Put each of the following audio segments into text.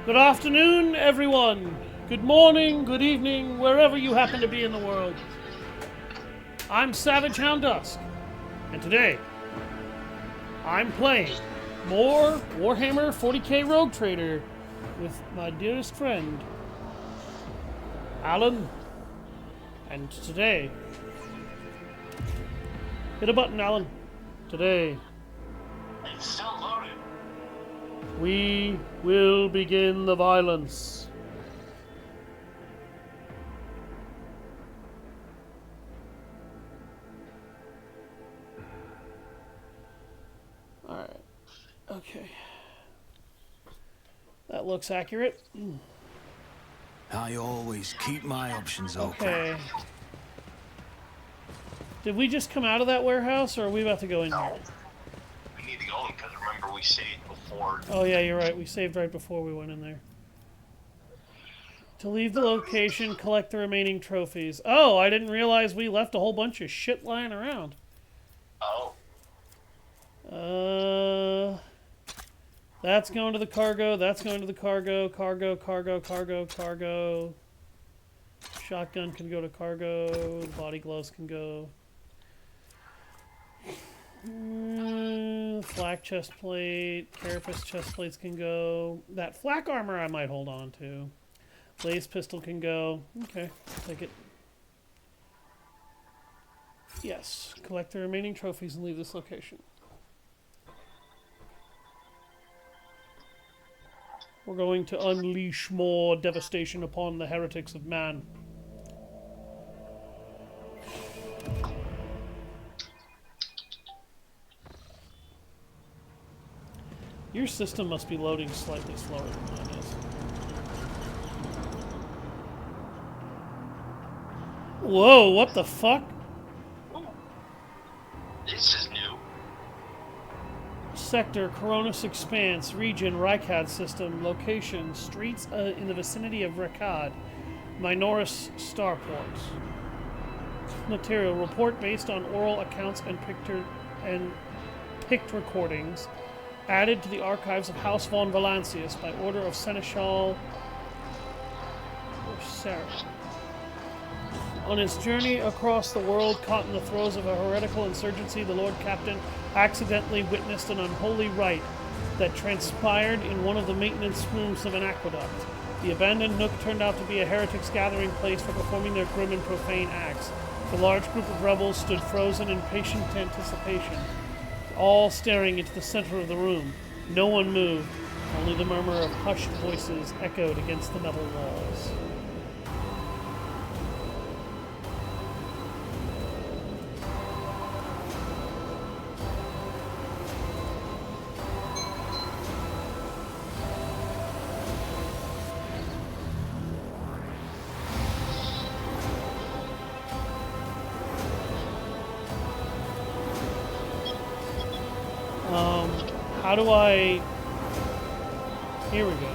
Good afternoon, everyone. Good morning, good evening, wherever you happen to be in the world. I'm Savage Hound Dusk, and today I'm playing more Warhammer 40k Rogue Trader with my dearest friend, Alan. And today, hit a button, Alan. Today, It's still loaded. we will begin the violence. Alright. Okay. That looks accurate. I always keep my options open. Okay. Did we just come out of that warehouse, or are we about to go in here? No. We need to go in because remember we saved before. Oh yeah, you're right. We saved right before we went in there. To leave the location, collect the remaining trophies. Oh, I didn't realize we left a whole bunch of shit lying around. Oh. That's going to the cargo. That's going to the cargo. Cargo. Shotgun can go to cargo. Body gloves can go. Flak chest plate. Carapace chest plates can go. That flak armor I might hold on to. Blaze pistol can go. Okay, take it. Yes, collect the remaining trophies and leave this location. We're going to unleash more devastation upon the heretics of man. Your system must be loading slightly slower than mine is. Whoa, what the fuck? Ooh. This is new. Sector, Coronis Expanse, Region, Rykad System, Location, Streets in the vicinity of Rekad, Minoris Starport. Material, report based on oral accounts and picked recordings, added to the archives of House von Valancius by order of Seneschal or Sarah. On his journey across the world, caught in the throes of a heretical insurgency, the Lord Captain accidentally witnessed an unholy rite that transpired in one of the maintenance rooms of an aqueduct. The abandoned nook turned out to be a heretics' gathering place for performing their grim and profane acts. The large group of rebels stood frozen in patient anticipation, all staring into the center of the room. No one moved. Only the murmur of hushed voices echoed against the metal walls. How do I... Here we go.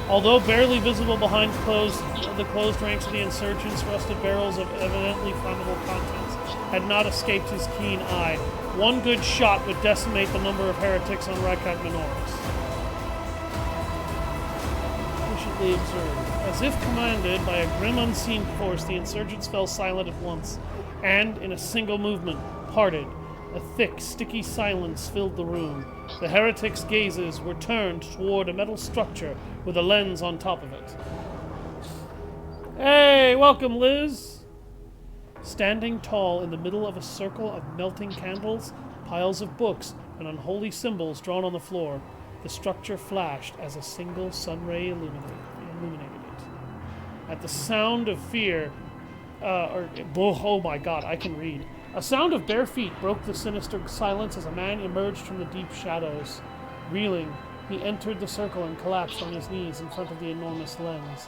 Although barely visible behind the closed ranks of the insurgents, rusted barrels of evidently flammable contents had not escaped his keen eye. One good shot would decimate the number of heretics on Rykad Minoris. Patiently observed. As if commanded by a grim unseen force, the insurgents fell silent at once, and, in a single movement, parted. A thick, sticky silence filled the room. The heretics' gazes were turned toward a metal structure with a lens on top of it. Hey, welcome, Liz! Standing tall in the middle of a circle of melting candles, piles of books, and unholy symbols drawn on the floor, the structure flashed as a single sunray illuminated it. At the sound of fear, oh my god, I can read. A sound of bare feet broke the sinister silence as a man emerged from the deep shadows. Reeling, he entered the circle and collapsed on his knees in front of the enormous lens.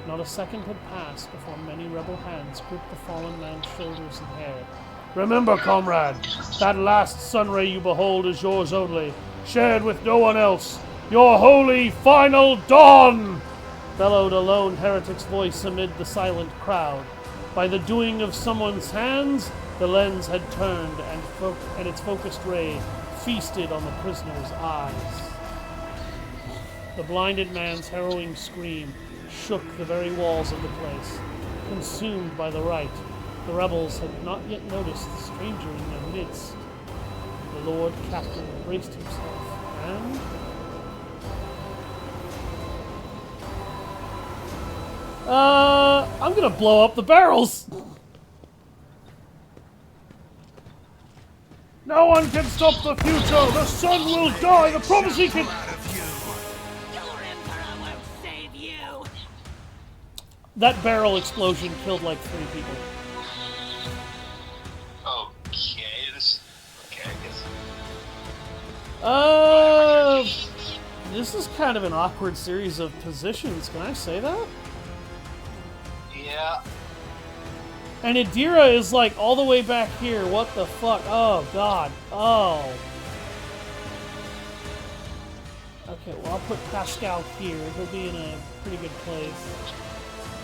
Not a second had passed before many rebel hands gripped the fallen man's shoulders and hair. Remember, comrade, that last sunray you behold is yours only, shared with no one else. Your holy final dawn! Bellowed a lone heretic's voice amid the silent crowd. By the doing of someone's hands, the lens had turned, and its focused ray feasted on the prisoner's eyes. The blinded man's harrowing scream shook the very walls of the place. Consumed by the rite, the rebels had not yet noticed the stranger in their midst. The Lord Captain braced himself, and... I'm gonna blow up the barrels! No one can stop the future! The sun will die! The prophecy can... That barrel explosion killed like 3 people. Okay, okay, I guess. This is kind of an awkward series of positions. Can I say that? Yeah. And Adira is like all the way back here. What the fuck? Oh, God. Oh. Okay, well, I'll put Pascal here. He'll be in a pretty good place.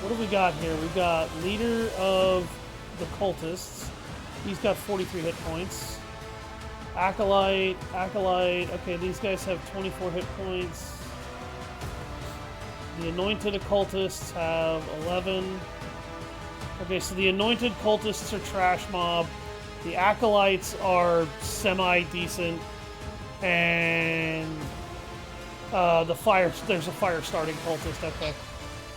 What do we got here? We've got leader of the cultists. He's got 43 hit points. Acolyte. Okay, these guys have 24 hit points. The anointed occultists have 11. Okay, so the anointed cultists are trash mob. The acolytes are semi-decent. And there's a fire starting cultist, okay.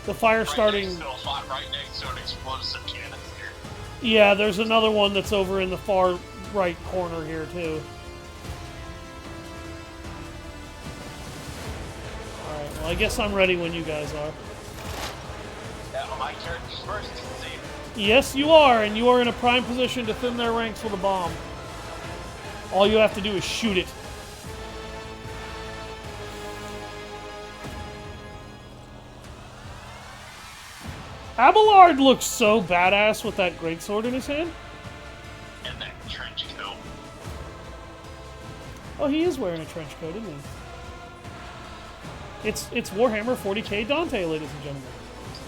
The fire starting... Right next to an explosive canister. Yeah, there's another one that's over in the far right corner here, too. Alright, well, I guess I'm ready when you guys are. My turn first, Steve. Yes, you are, and you are in a prime position to thin their ranks with a bomb. All you have to do is shoot it. Abelard looks so badass with that greatsword in his hand. And that trench coat. Oh, he is wearing a trench coat, isn't he? It's Warhammer 40k Dante, ladies and gentlemen.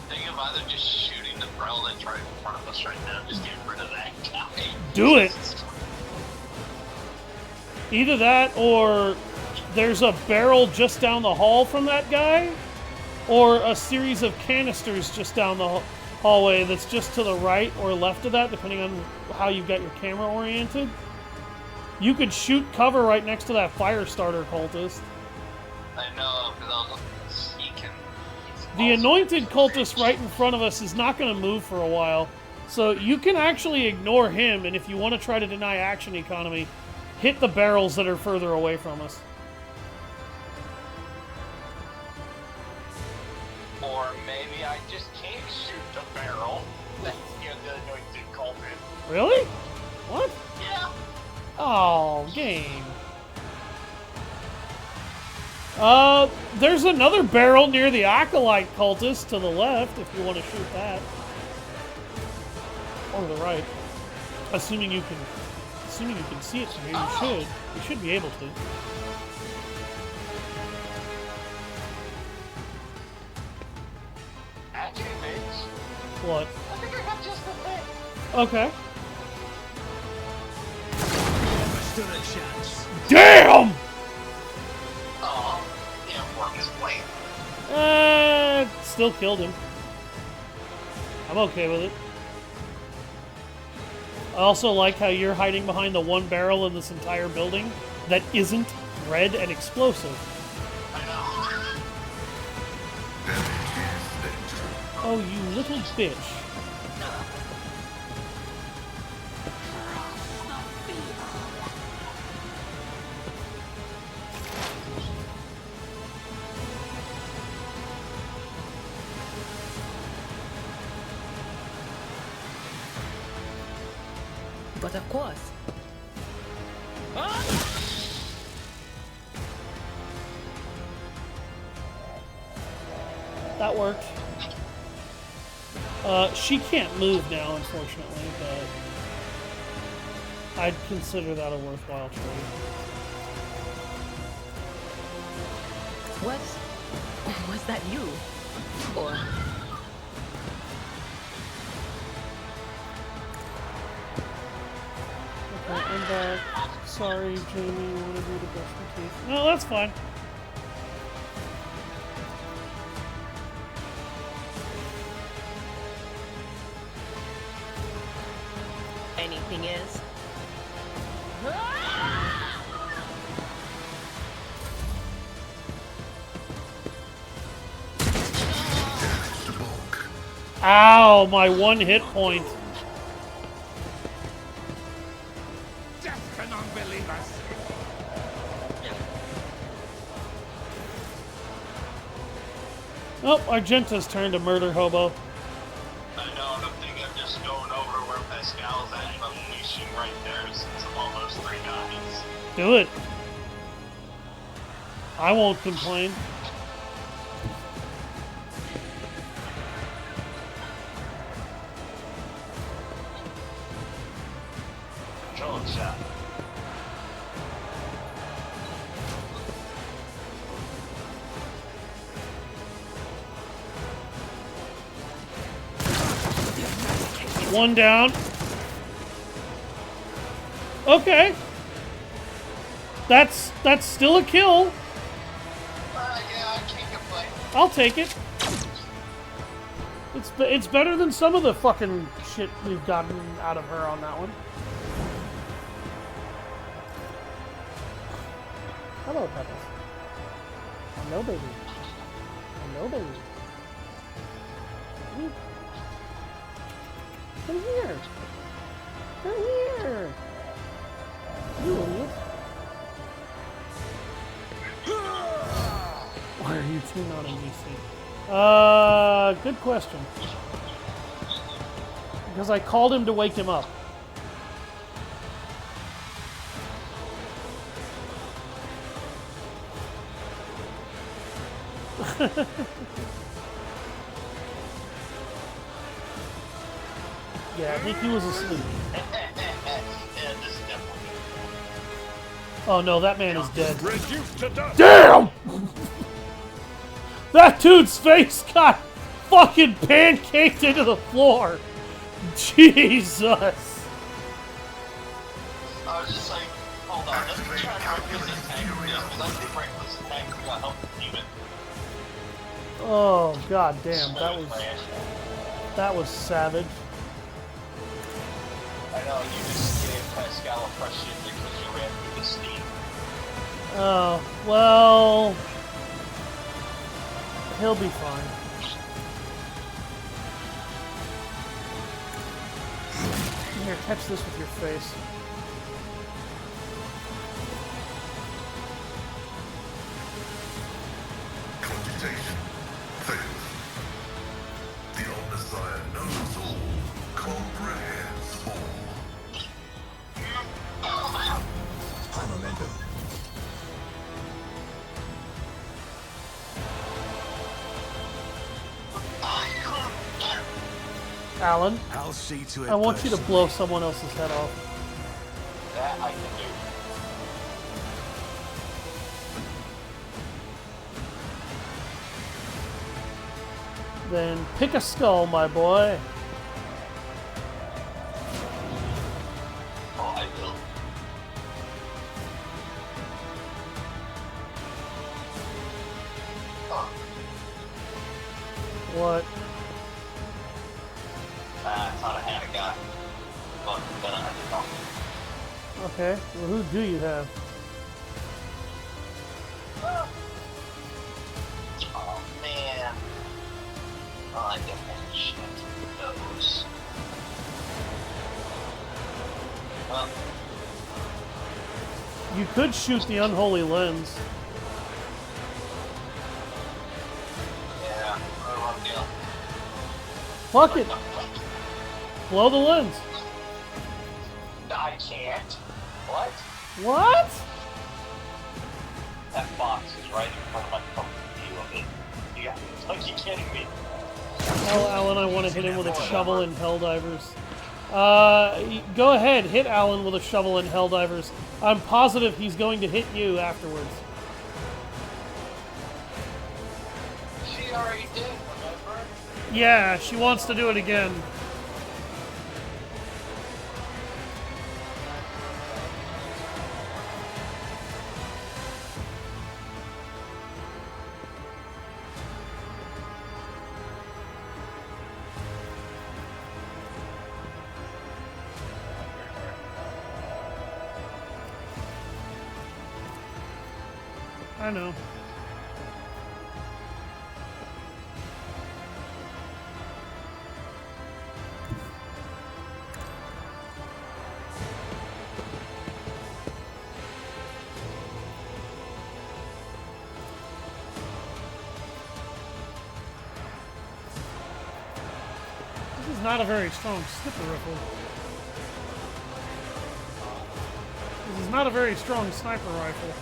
Think of either just shooting the barrel that's right in front of us right now, just getting rid of that guy. Do it! Either that, or there's a barrel just down the hall from that guy, or a series of canisters just down the hallway that's just to the right or left of that, depending on how you've got your camera oriented. You could shoot cover right next to that fire starter cultist. I know, because he can... The anointed cultist right in front of us is not going to move for a while, so you can actually ignore him, and if you want to try to deny action economy, hit the barrels that are further away from us. Or maybe I just can't shoot the barrel. That's the anointed culprit. Really? What? Yeah. Oh, game. There's another barrel near the Acolyte cultist to the left, if you want to shoot that. Or the right. Assuming you can see it from here, you should. You should be able to. Actually, bitch. What? I think I got just the thing. Okay. Never stood a chance. Damn! Oh, didn't work his plan. Still killed him. I'm okay with it. I also like how you're hiding behind the one barrel in this entire building that isn't red and explosive. I know. Oh, you little bitch. But of course. That worked. She can't move now, unfortunately, but I'd consider that a worthwhile trade. Was that you? Or... I'm back. Sorry, Jamie, you wanted me to brush your teeth. No, that's fine. Anything is? Ow, my one hit point. Death to non-believers. Oh, Argenta's turned to murder hobo. I know, and I'm thinking of just going over where Pascal's at and unleashing right there since I'm almost 3 guys. Do it. I won't complain. Control shot. One down. Okay. That's still a kill. Yeah, I can't complain. I'll take it. It's better than some of the fucking shit we've gotten out of her on that one. Hello, Pebbles. Hello, baby. Hello, baby. Come here. Come here. You idiot. Why are you two not in DC? Good question. Because I called him to wake him up. Yeah, I think he was asleep. Yeah, this is definitely Oh no, that man is dead. Reduced to dust. Damn! That dude's face got fucking pancaked into the floor. Jesus. I was just like, hold on, let me try to break this tank. Because I can break this tank, we got help from human. Oh god damn, Flash. that was savage. I know, you just gave Pascal a fresh shit because you ran through the steam. Oh, well, he'll be fine. Here, catch this with your face. Computation fails. The Omnissiah knows all, comprehends all. High momentum. Alan, I'll see to it. I want you to personally. blow someone else's head off. That I can do. Then pick a skull, my boy. Oh, I will. Oh, What? I thought I had a guy. But then I did not. Okay, well, who do you have? Oh, man. Oh, I definitely shit those. Well, You could shoot the unholy lens. yeah, I want to go. Fuck it. Blow the lens. I can't. What? What? That box is right in front of my fucking view of it. Are you kidding me? Hell, Alan, I want to hit him with a shovel and Helldivers. Go ahead, hit Alan with a shovel and Helldivers. I'm positive he's going to hit you afterwards. She already did, remember? Yeah, she wants to do it again. I know. This is not a very strong sniper rifle. This is not a very strong sniper rifle.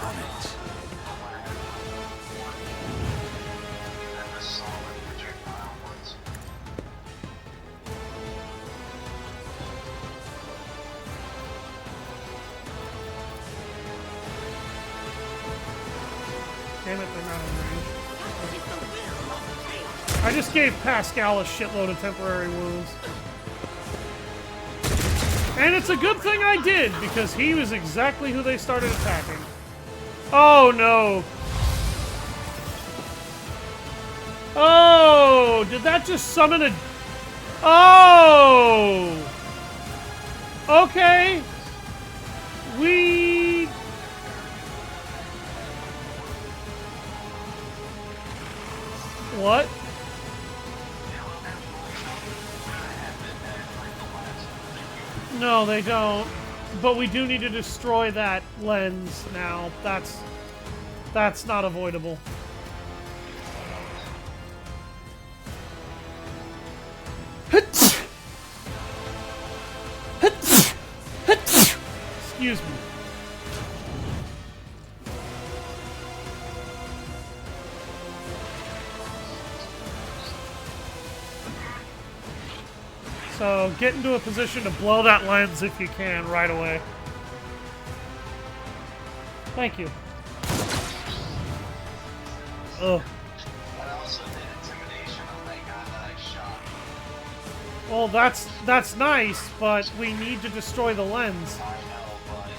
On it. And the solid projectile ones. Damn it, they're not in range. I just gave Pascal a shitload of temporary wounds. And it's a good thing I did, because he was exactly who they started attacking. Oh, no. Oh, did that just summon a... Oh! Okay. We... What? No, they don't. But we do need to destroy that lens now. That's not avoidable. Excuse me. So get into a position to blow that lens if you can right away. Thank you. Ugh. I also did intimidation on that guy that I shot. Well, that's nice, but we need to destroy the lens. I know, but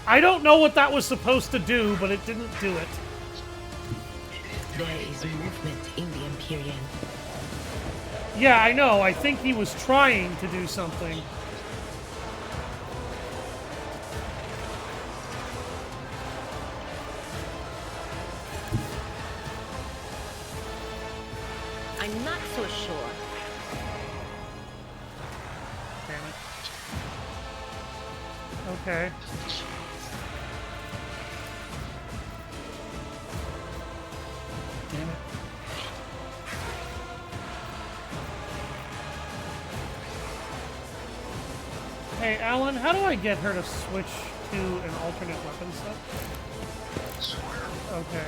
I don't know what that was supposed to do, but it didn't do it. There is movement in the Empyrean. Yeah, I know. I think he was trying to do something. I'm not so sure. Damn it. Okay. Damn it. Hey, Alan, how do I get her to switch to an alternate weapon set? swear. Okay.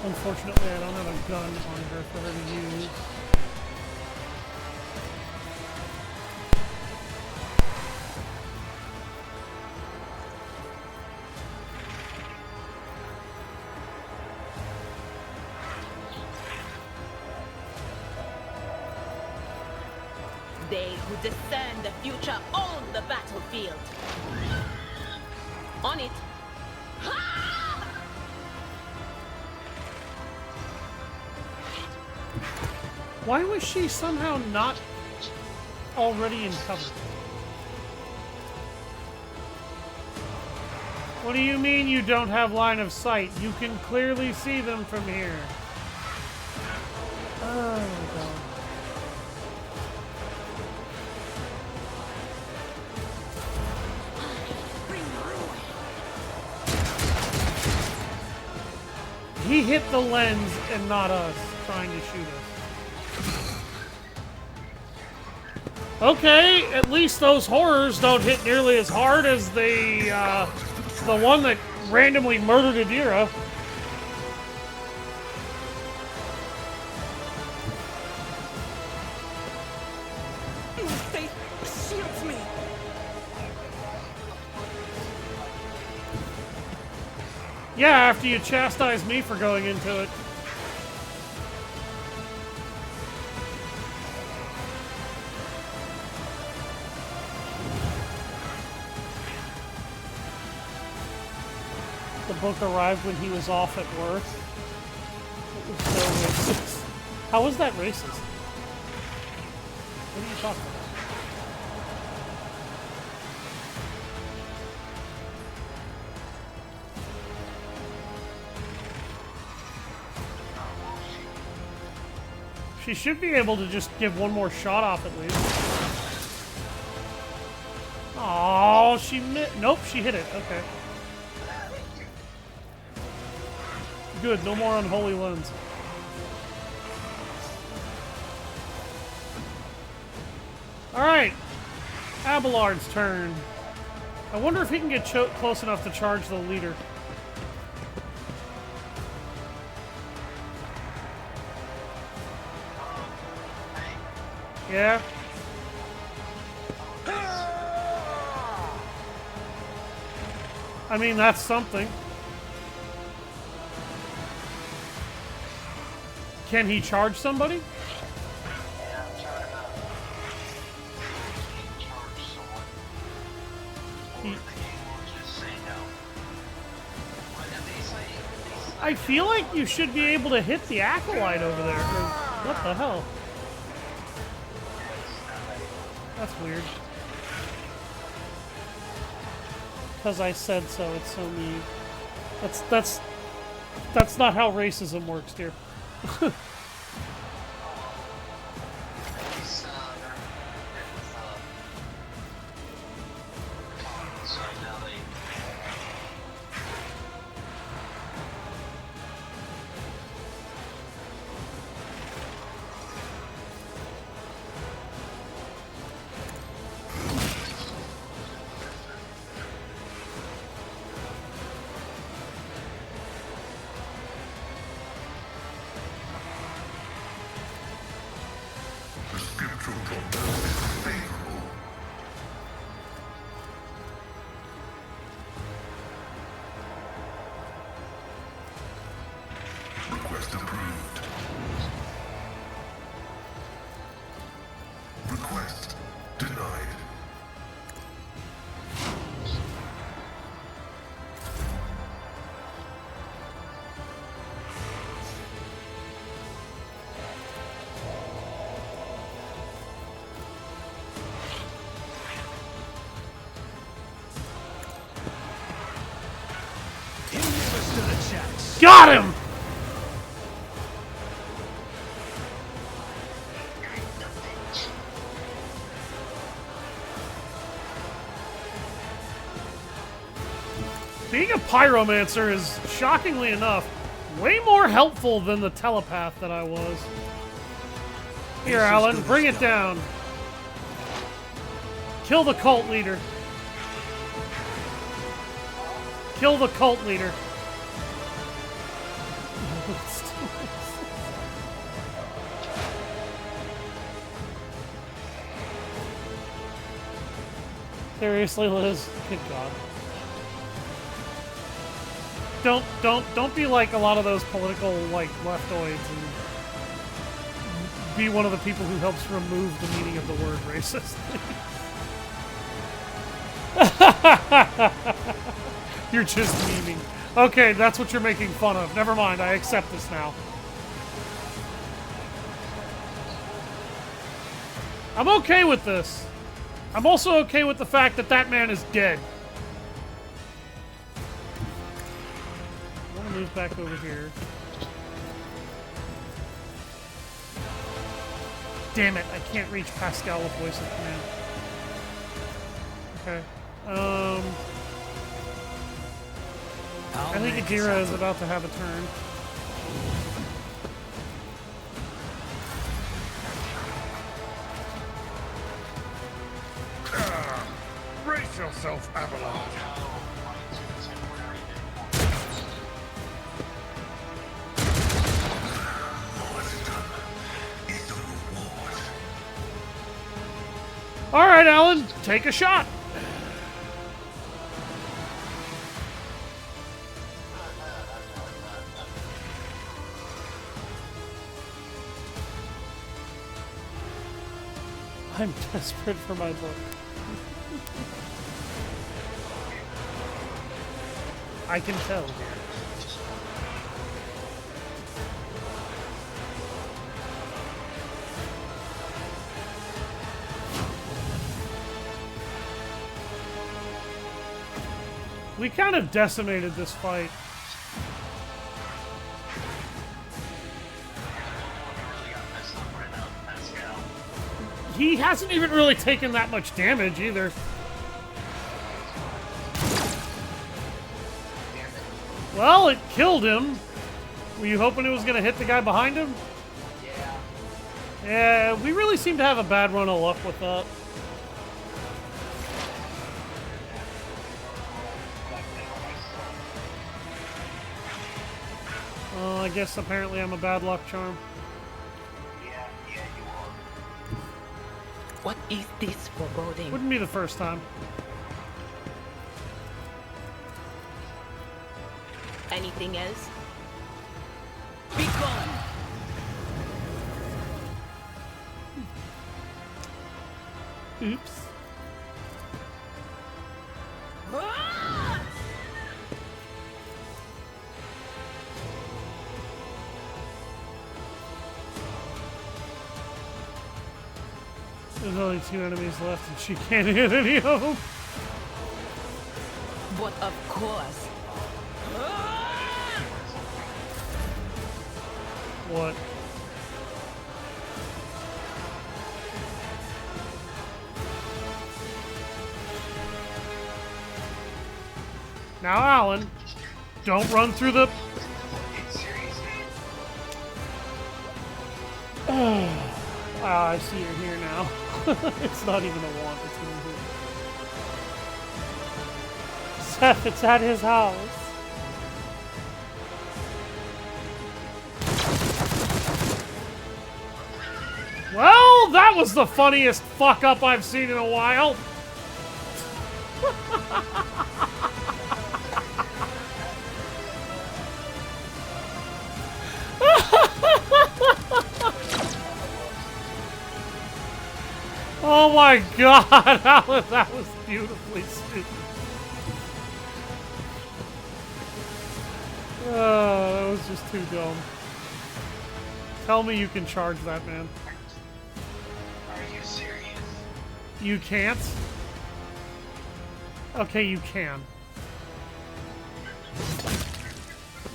Unfortunately, I don't have a gun on her for her to use. They who discern the future own the battlefield. On it. Why was she somehow not already in cover? What do you mean you don't have line of sight? You can clearly see them from here. Oh, my God. He hit the lens and not us, trying to shoot us. Okay, at least those horrors don't hit nearly as hard as the one that randomly murdered Adira. Faith shields me. Yeah, after you chastise me for going into it. The book arrived when he was off at work. It was so racist. How was that racist? What are you talking about? She should be able to just give one more shot off at least. Oh, she nope, she hit it. Okay. Good, no more unholy lens. Alright. Abelard's turn. I wonder if he can get close enough to charge the leader. Yeah? I mean, that's something. Can he charge somebody? I feel like you should be able to hit the acolyte over there. What the hell? That's weird. Because I said so, it's so mean. That's not how racism works, dear. The scriptural prognosis is favorable. Request approved. Request denied. Got him! Being a pyromancer is, shockingly enough, way more helpful than the telepath that I was. Here, Alan, bring it down. Kill the cult leader. Kill the cult leader. Seriously, Liz? Good God. Don't be like a lot of those political, like, leftoids and be one of the people who helps remove the meaning of the word racist. You're just memeing. Okay, that's what you're making fun of. Never mind, I accept this now. I'm okay with this. I'm also okay with the fact that that man is dead. I'm gonna move back over here. Damn it, I can't reach Pascal with voice of command. Okay. I think Adira is about to have a turn. Brace yourself, Abelard. All right, Alan, take a shot. I'm desperate for my book. I can tell here. We kind of decimated this fight. He hasn't even really taken that much damage either. Well, it killed him. Were you hoping it was going to hit the guy behind him? Yeah, we really seem to have a bad run of luck with that. I guess apparently I'm a bad luck charm. Yeah, you are. What is this foreboding? Wouldn't be the first time. Anything else? Be gone! Oops. Ah! There's only 2 enemies left and she can't hit any of them. But of course. Ah! What? Now, Alan, don't run through the... Ah, I see you're here now. It's not even a want, it's in here. Seth, it's at his house. Well, that was the funniest fuck up I've seen in a while. Oh my god, Alan, that was beautifully stupid. Oh, that was just too dumb. Tell me you can charge that, man. Are you serious? You can't? Okay, you can.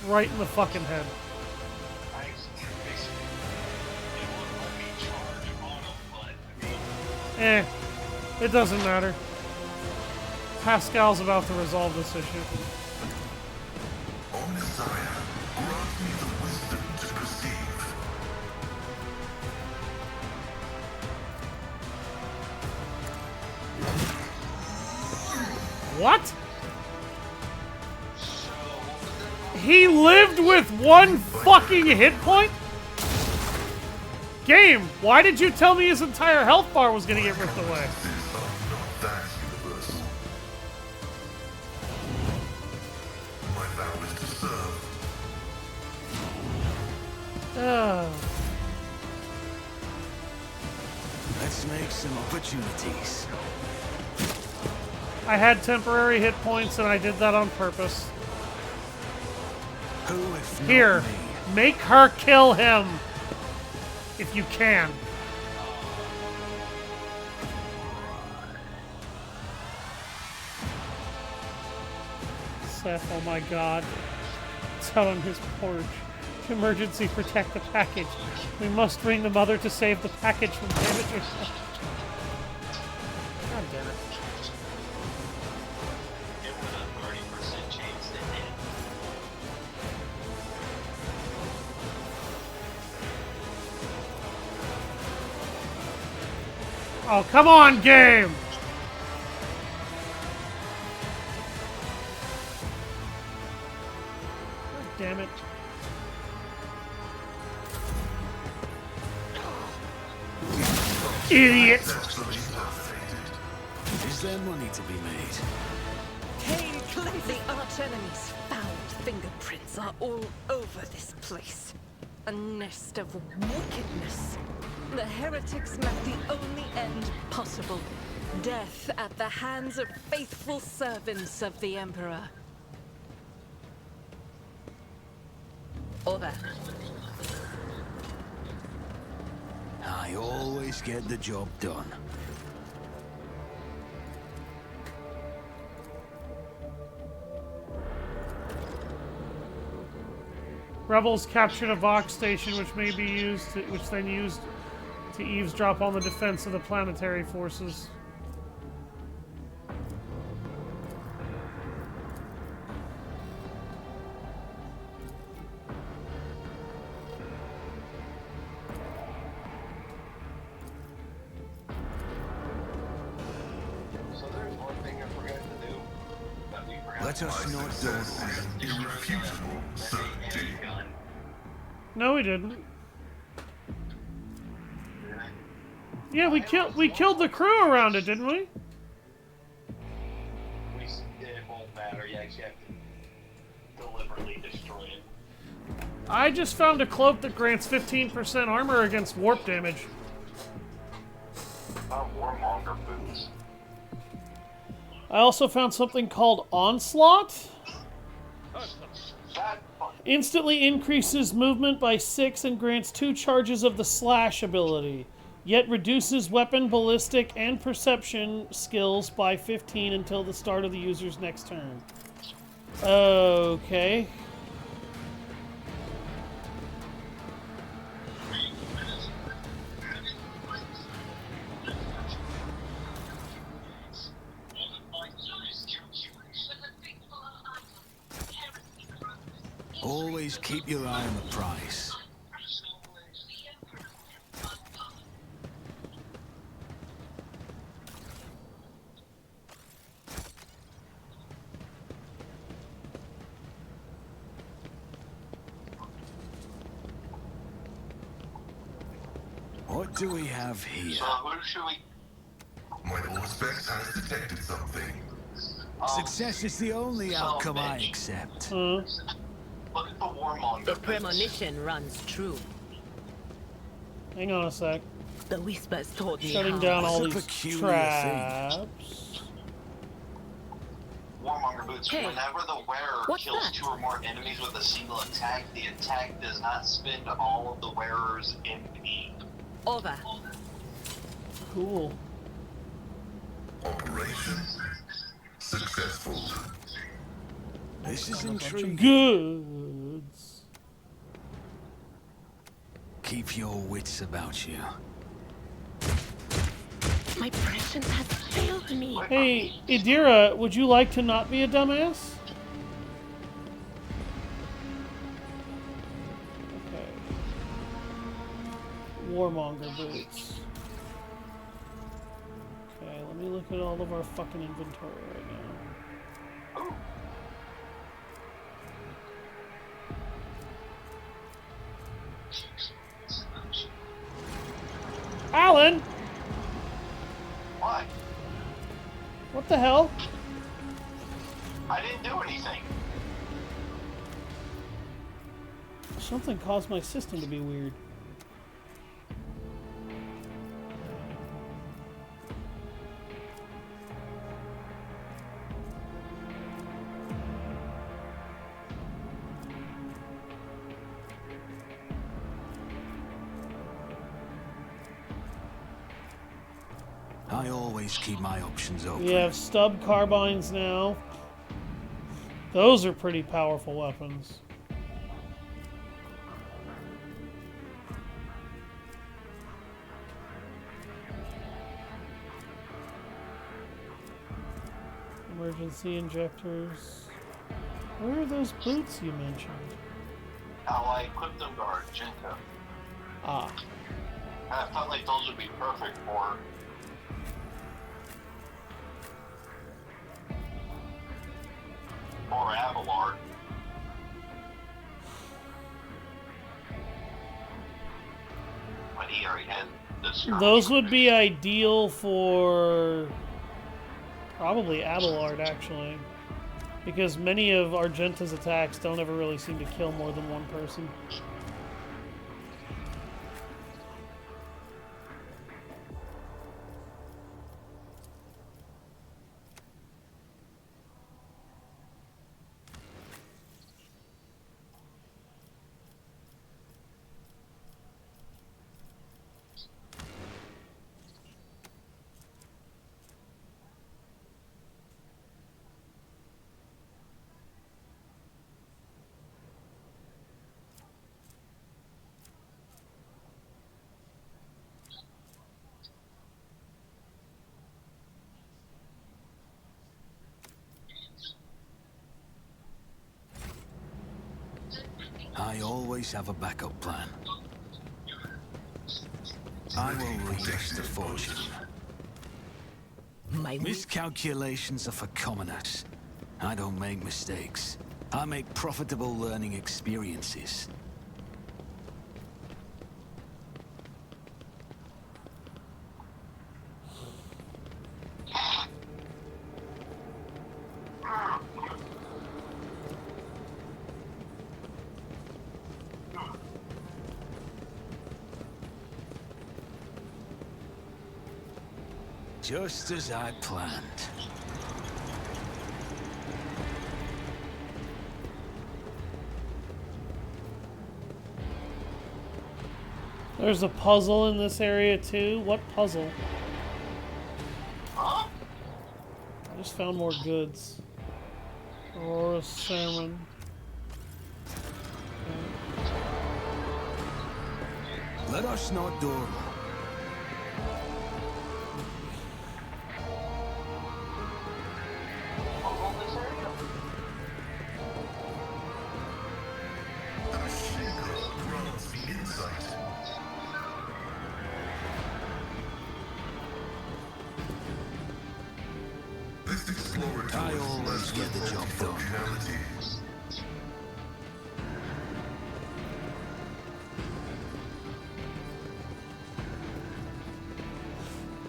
Right in the fucking head. It doesn't matter. Pascal's about to resolve this issue. O Messiah, grant me the wisdom to perceive. What? He lived with 1 fucking hit point? Game, why did you tell me his entire health bar was gonna get ripped away? Practices are not that universal. My vow is to serve. Let's make some opportunities. I had temporary hit points and I did that on purpose. Who if not Here, me? make her kill him. If you can. Seth, oh my god. It's out on his porch. Emergency, protect the package. We must ring the mother to save the package from damage or God damn it. It would have 30% chance that hit. Oh, come on, game! God damn it. Idiot! Is there money to be made? The archenemy's foul fingerprints are all over this place. A nest of wickedness. The heretics met the only end possible. Death at the hands of faithful servants of the Emperor. Over. I always get the job done. Rebels captured a Vox station, which then used to eavesdrop on the defense of the planetary forces. So there's one thing I forgot to do. That we forgot Let to us do. not Success do. is an irrefutable certainty. No, we didn't. Yeah, we killed the crew around it, didn't we? It won't matter. You actually have to deliberately destroy it. I just found a cloak that grants 15% armor against warp damage. Warmonger boots. I also found something called Onslaught. That Instantly increases movement by 6 and grants 2 charges of the slash ability. Yet reduces weapon, ballistic, and perception skills by 15 until the start of the user's next turn. Okay. Always keep your eye on the price. What do we have here? So who should we? My Auspex has detected something. Success is the only so outcome I bitch. accept. Look at the Warmonger The boots. premonition runs true. Hang on a sec. The whispers told me Shutting how. down all That's a these peculiar traps. Warmonger boots. Hey, Whenever the wearer what's kills that? 2 or more enemies with a single attack, the attack does not spend all of the wearer's MP. Over. Cool. Operation successful. This is intriguing. Goods. Keep your wits about you. My prescience has failed me. Hey, Idira, would you like to not be a dumbass? Okay. Warmonger boots. Okay, let me look at all of our fucking inventory right now. Alan! Why? What the hell? I didn't do anything. Something caused my system to be weird. I always keep my options open. We have stub carbines now. Those are pretty powerful weapons. Emergency injectors. Where are those boots you mentioned? How I equipped them to Argento. Ah. I felt like those would be perfect for Abelard. But he already had this. Those would be ideal for probably Abelard, actually. Because many of Argenta's attacks don't ever really seem to kill more than one person. I always have a backup plan. I will reach the fortune. My Miscalculations are for commoners. I don't make mistakes. I make profitable learning experiences. Just as I planned. There's a puzzle in this area too. What puzzle? I just found more goods. Aurora salmon. Let us not dorm. The machine girl grants me insight. This exploratory I always get the job done. functionality.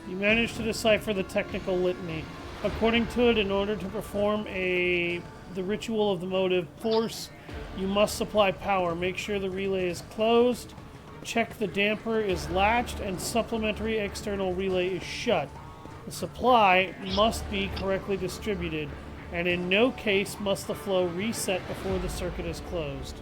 You managed to decipher the technical litany. According to it, in order to perform the ritual of the motive force, you must supply power. Make sure the relay is closed. Check the damper is latched and supplementary external relay is shut. The supply must be correctly distributed, and in no case must the flow reset before the circuit is closed.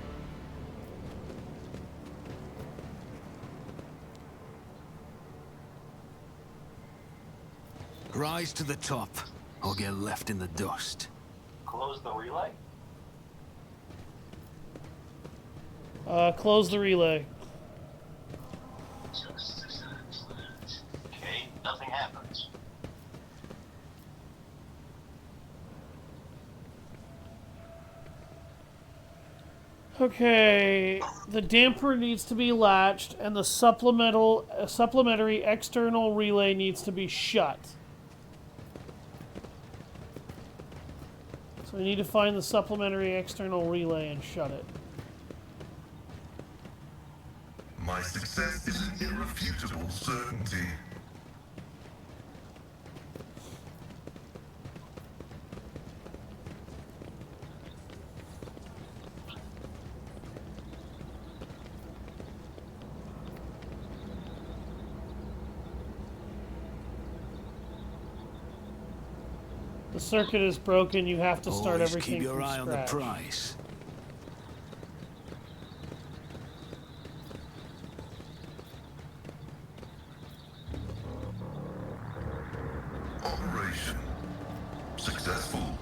Rise to the top, or get left in the dust. Close the relay? Close the relay. Okay, nothing happens. Okay, the damper needs to be latched, and the supplementary external relay needs to be shut. So we need to find the supplementary external relay and shut it. My success is an irrefutable certainty. The circuit is broken. You have to start Always everything keep your from eye on the scratch. prize. Operation successful.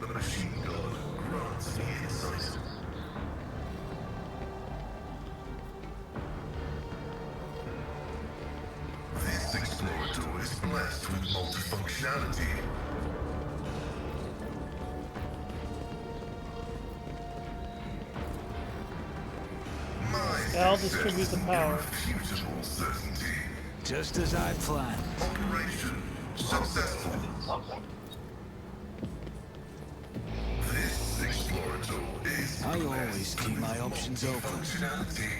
The machine god grants me insight. This explorator is blessed with multifunctionality. My I'll success distribute the is an power. irrefutable certainty. Just as I planned. Operation successful. Something. This explorator is I always blessed keep with my options open. multifunctionality.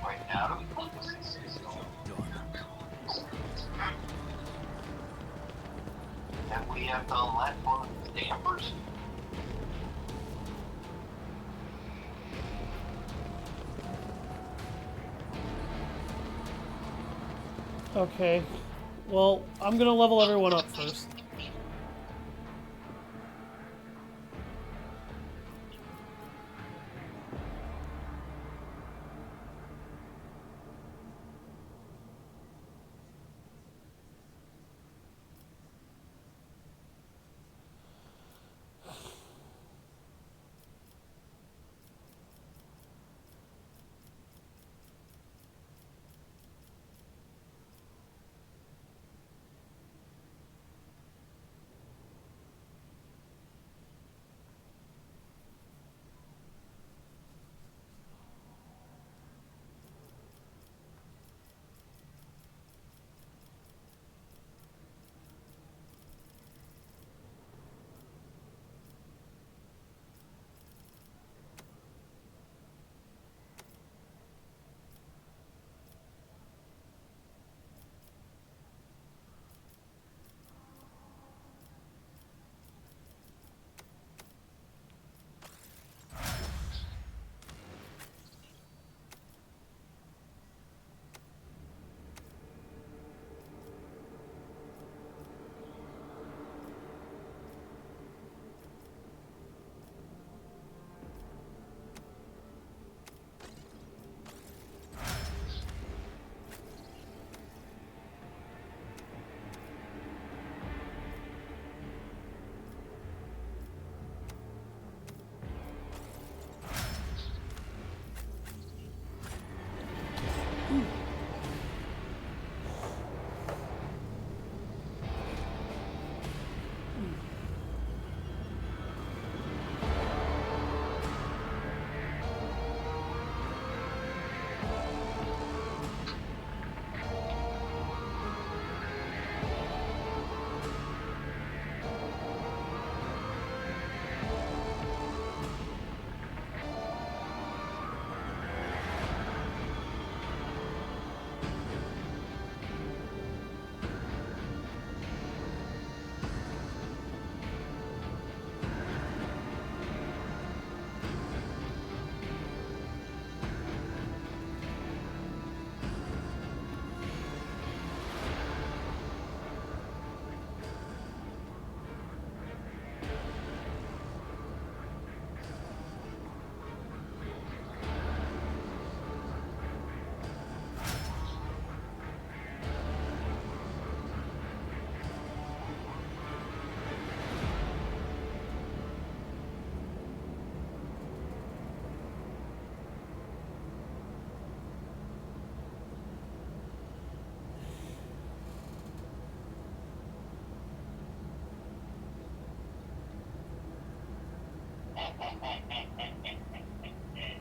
Right now. And we have to let one of the dampers. Okay. Well, I'm gonna level everyone up first.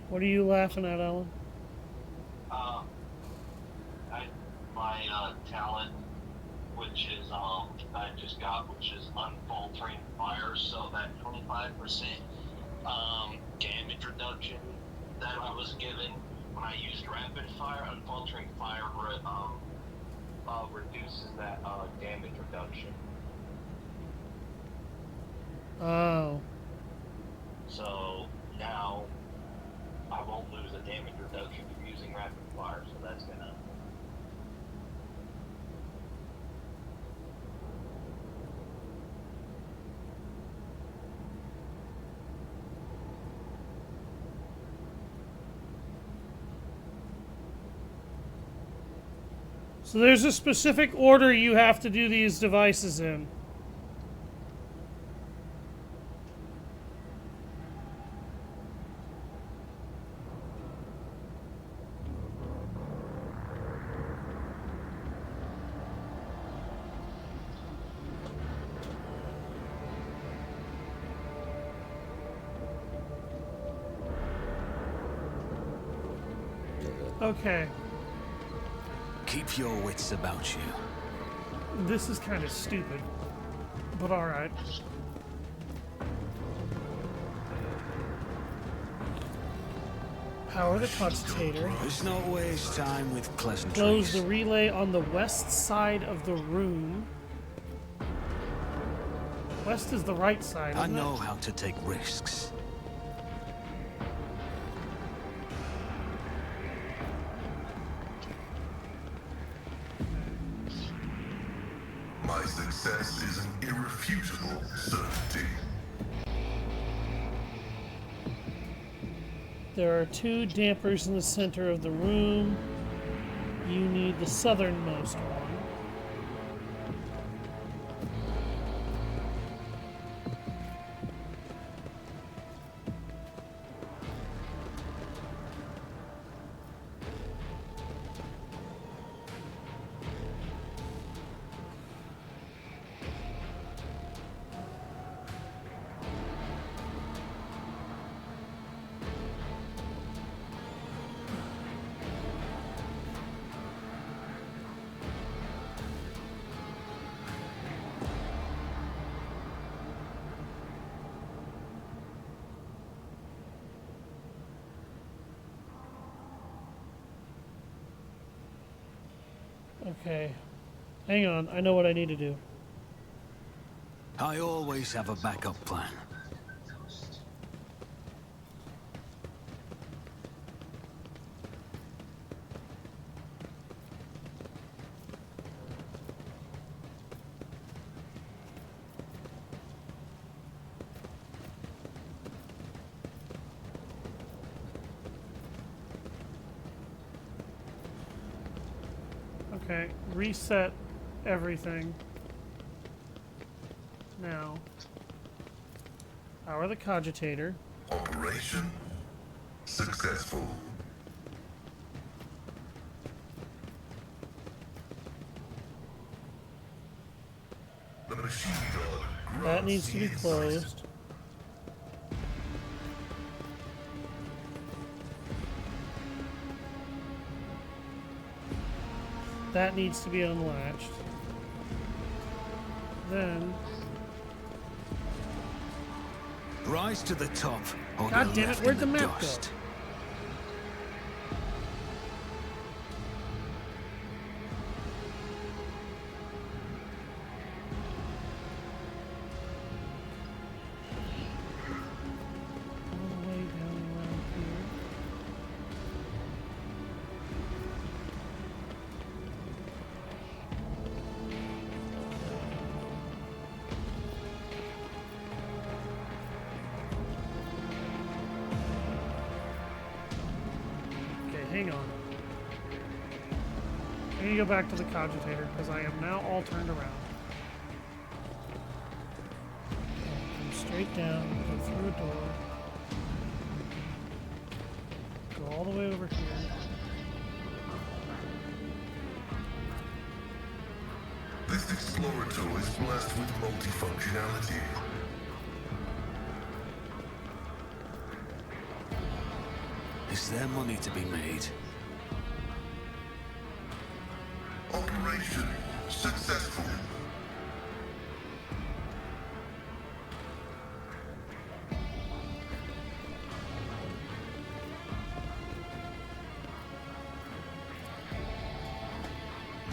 What are you laughing at, Alan? My talent, which is I just got, which is unfaltering fire. So that 25% damage reduction that I was given when I used rapid fire, unfaltering fire reduces that damage reduction. Oh. So now I won't lose the damage reduction from using rapid fire, so that's gonna. So there's a specific order you have to do these devices in. Okay. Keep your wits about you. This is kind of stupid, but alright. Power the cogitator. Let's not waste time with pleasantries. Close the relay on the west side of the room. West is the right side, I isn't know it? how to take risks. My success is an irrefutable certainty. There are two dampers in the center of the room. You need the southernmost one. Okay. Hang on, I know what I need to do. I always have a backup plan. Okay, reset everything. Now, power the cogitator. Operation successful. The machine gun That needs to be grants closed. That needs to be unlatched. Then, Rise to the top, or God you're damn it, left where'd in the map go? dust. all the way down around here. Okay, hang on. I need to go back to the cogitator because I am now all turned around. Come straight down, go through a door, go all the way over here. This Explorator is blessed with multifunctionality. Is there money to be made? Operation successful.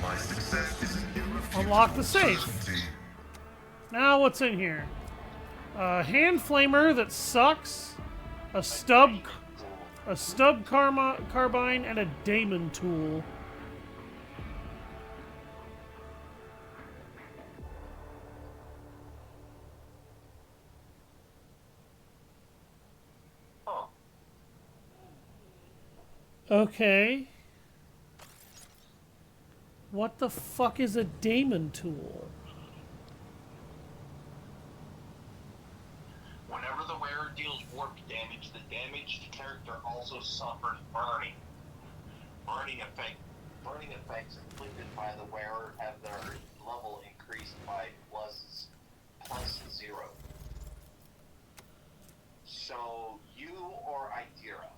My success is an irrefutable Unlock the safe. certainty. Now what's in here? A hand flamer that sucks, a stub carbine, and a daemon tool. Huh. Okay. What the fuck is a daemon tool? Whenever the wearer deals warp damage, the damaged character also suffers burning. Burning effects inflicted by the wearer have their level increased by plus 0. So you or Idira?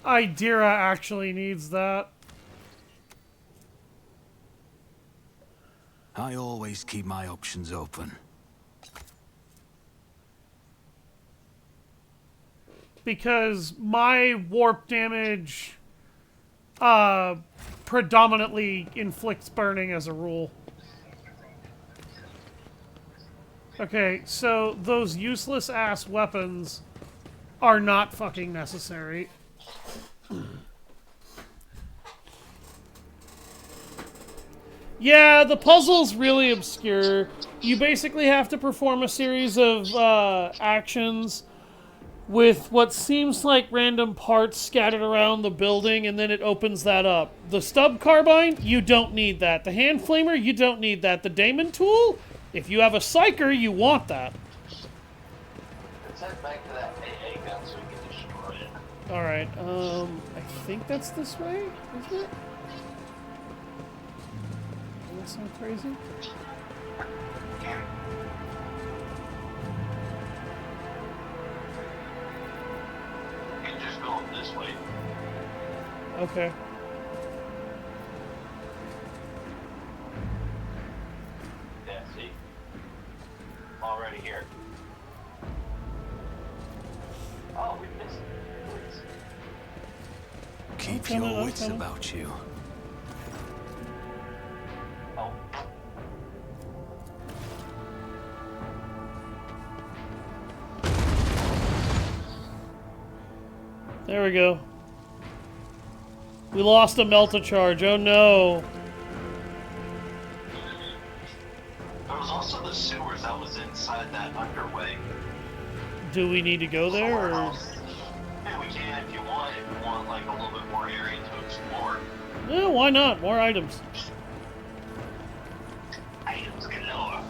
Idira actually needs that. I always keep my options open. Because my warp damage predominantly inflicts burning as a rule. Okay, so those useless ass weapons are not fucking necessary. Yeah, the puzzle's really obscure. You basically have to perform a series of actions with what seems like random parts scattered around the building, and then it opens that up. The stub carbine, you don't need that. The hand flamer, you don't need that. The daemon tool, if you have a psyker, you want that. Let's head back to that AA gun so we can destroy it. Alright, I think that's this way, isn't it? Does that sound crazy? You can just go this way. Okay. Yeah, see? Already here. Oh, we missed it. Keep coming, your I'm wits coming. about you. Oh. There we go. We lost a melta-charge. Oh no. There was also the sewers that was inside that underway. Do we need to go there, or? Yeah, we can if you want. If you want like a little bit more area to explore. Yeah, why not? More items. Items galore.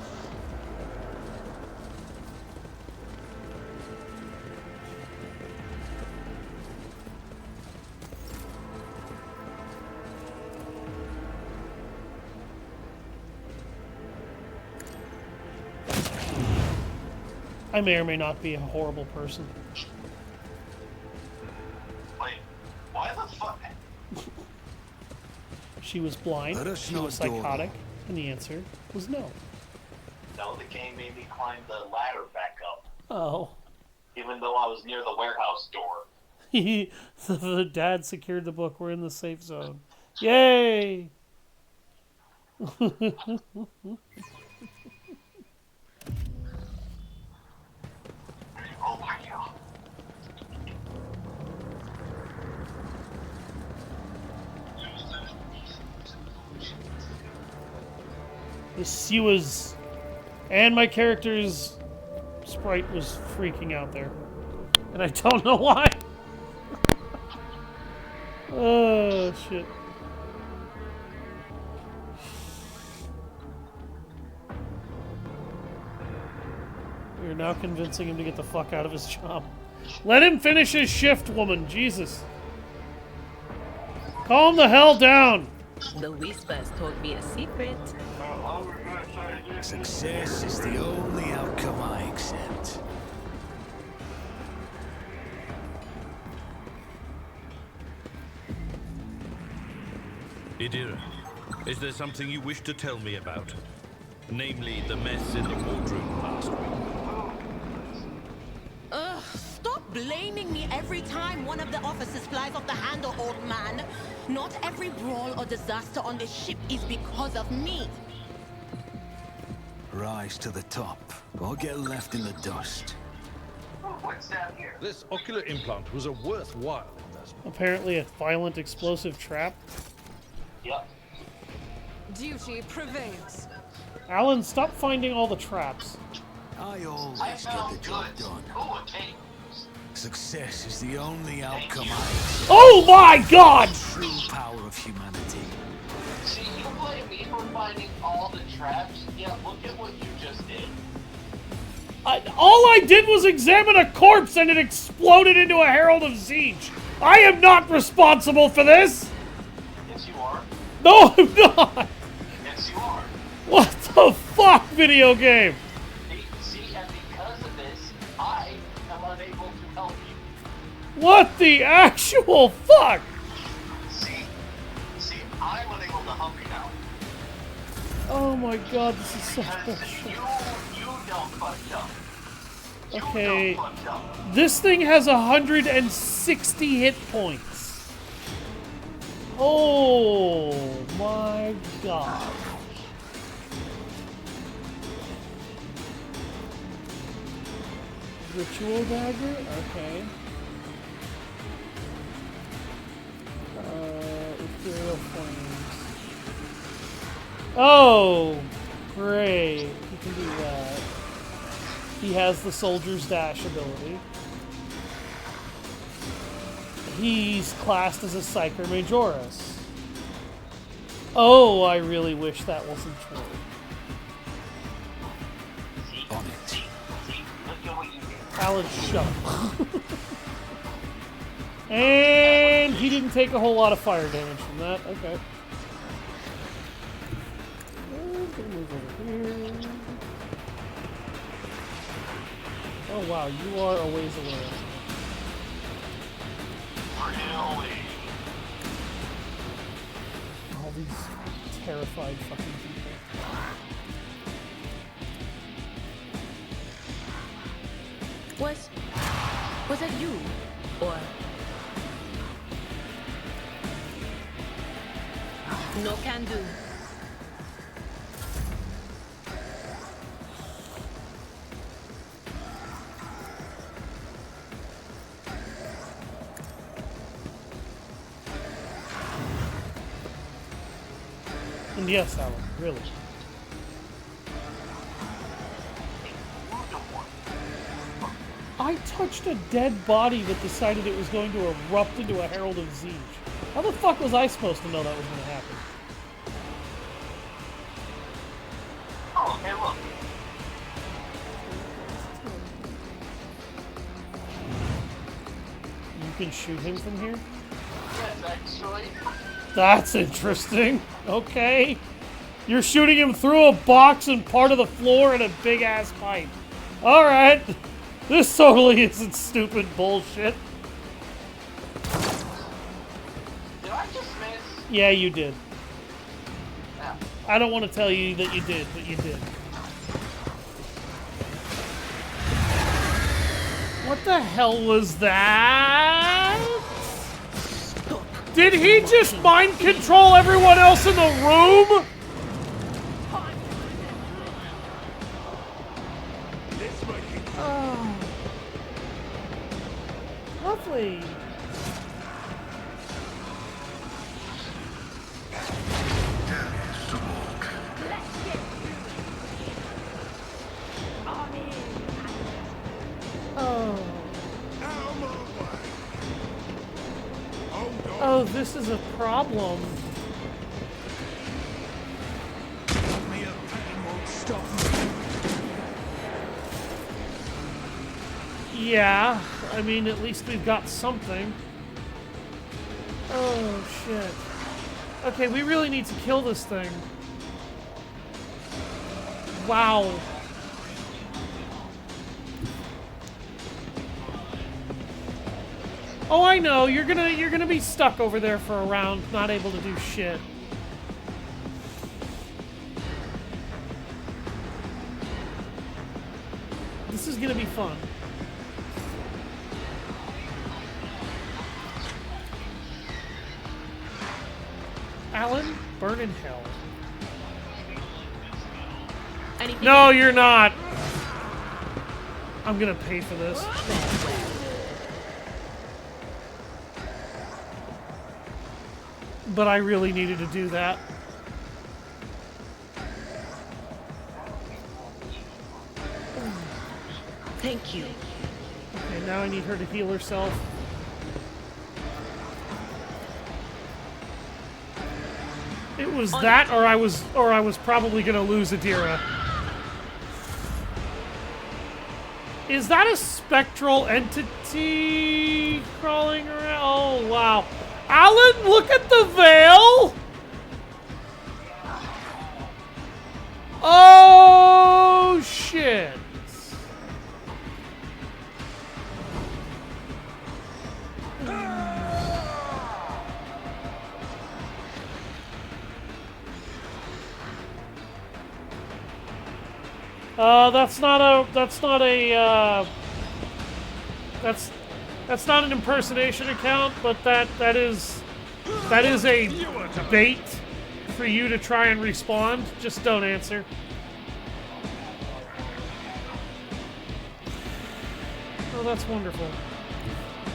I may or may not be a horrible person. Wait, why the fuck? She was blind, Let us she know was if door- psychotic, and the answer was no. No, the game made me climb the ladder back up, Oh. even though I was near the warehouse door. The dad secured the book. We're in the safe zone. Yay! Oh my god. The sewers. And my character's sprite was freaking out there. And I don't know why. Oh, shit. You're now convincing him to get the fuck out of his job. Let him finish his shift, woman. Jesus. Calm the hell down. The Whispers told me a secret. Success is the only outcome Idira, is there something you wish to tell me about? Namely, the mess in the wardroom last week. Ugh, stop blaming me every time one of the officers flies off the handle, old man. Not every brawl or disaster on this ship is because of me. Rise to the top, or get left in the dust. What's down here? This ocular implant was a worthwhile investment. Apparently a violent explosive trap. Yep. Duty prevails. Alan, stop finding all the traps. I always I get found the job goods. done. Who would take? Success is the only outcome I accept. Oh my god! True power of humanity. See, you blame me for finding all the traps. Yeah, look at what you just did. All I did was examine a corpse and it exploded into a Herald of Siege. I am not responsible for this! Yes, you are. No, I'm not! Yes, you are. What the fuck, video game? See, and because of this, I am unable to help you. What the actual fuck? See, I'm unable to help you now. Oh my god, this is such Because bullshit. you don't fucked up. You Okay, don't fucked up. this thing has 160 hit points. Oh my god. Ritual dagger? Okay. Ethereal flames. Oh, great. He can do that. He has the soldier's dash ability. He's classed as a Psyker Majoris. Oh, I really wish that wasn't true. On it. See, look at what you did. Alan, shut up. And he didn't take a whole lot of fire damage from that. Okay. Gonna move over here. Oh wow, you are a ways away. Really? All these terrified fucking people. Was that you? Or... No can do. And yes, Alan, really. I touched a dead body that decided it was going to erupt into a Herald of Siege. How the fuck was I supposed to know that was going to happen? Oh, hey, look. You can shoot him from here? Yes, actually. That's interesting. Okay. You're shooting him through a box and part of the floor and a big ass pipe. Alright. This totally isn't stupid bullshit. Did I just miss? Yeah, you did. Yeah. I don't want to tell you that you did, but you did. What the hell was that? Did he just mind control everyone else in the room? Oh. Lovely. Damage to walk. Oh. Oh, this is a problem. Yeah, I mean, at least we've got something. Oh, shit. Okay, we really need to kill this thing. Wow. Oh, I know. You're gonna be stuck over there for a round, not able to do shit. This is gonna be fun. Alan, burn in hell. Anything No, you're not. I'm gonna pay for this. But I really needed to do that. Thank you. Okay, now I need her to heal herself. It was that, or I was probably gonna lose Adira. Is that a spectral entity crawling around? Oh wow, Alan, look at the veil. Oh shit. That's not an impersonation account, but that is a bait for you to try and respond. Just don't answer. Oh, that's wonderful.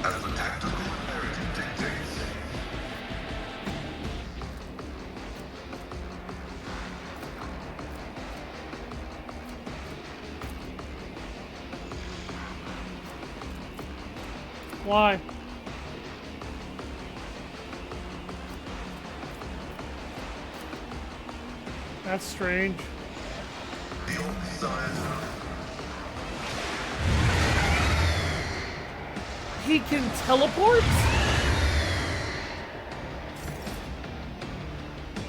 As the tactical imperative dictates. Why? That's strange. The only sign. He can teleport?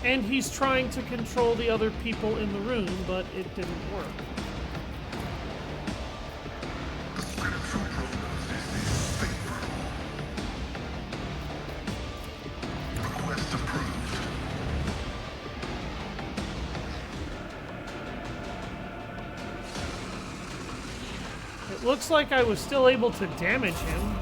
And he's trying to control the other people in the room, but it didn't work. The spiritual prognosis is favorable. Request approved. It looks like I was still able to damage him.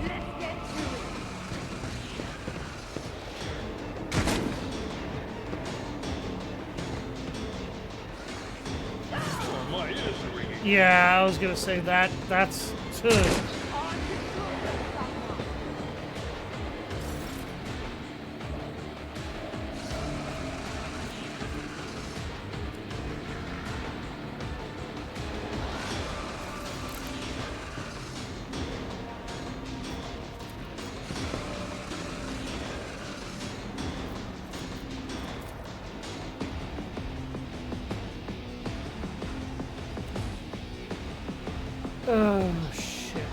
Yeah, I was gonna say that's good. Oh, shit.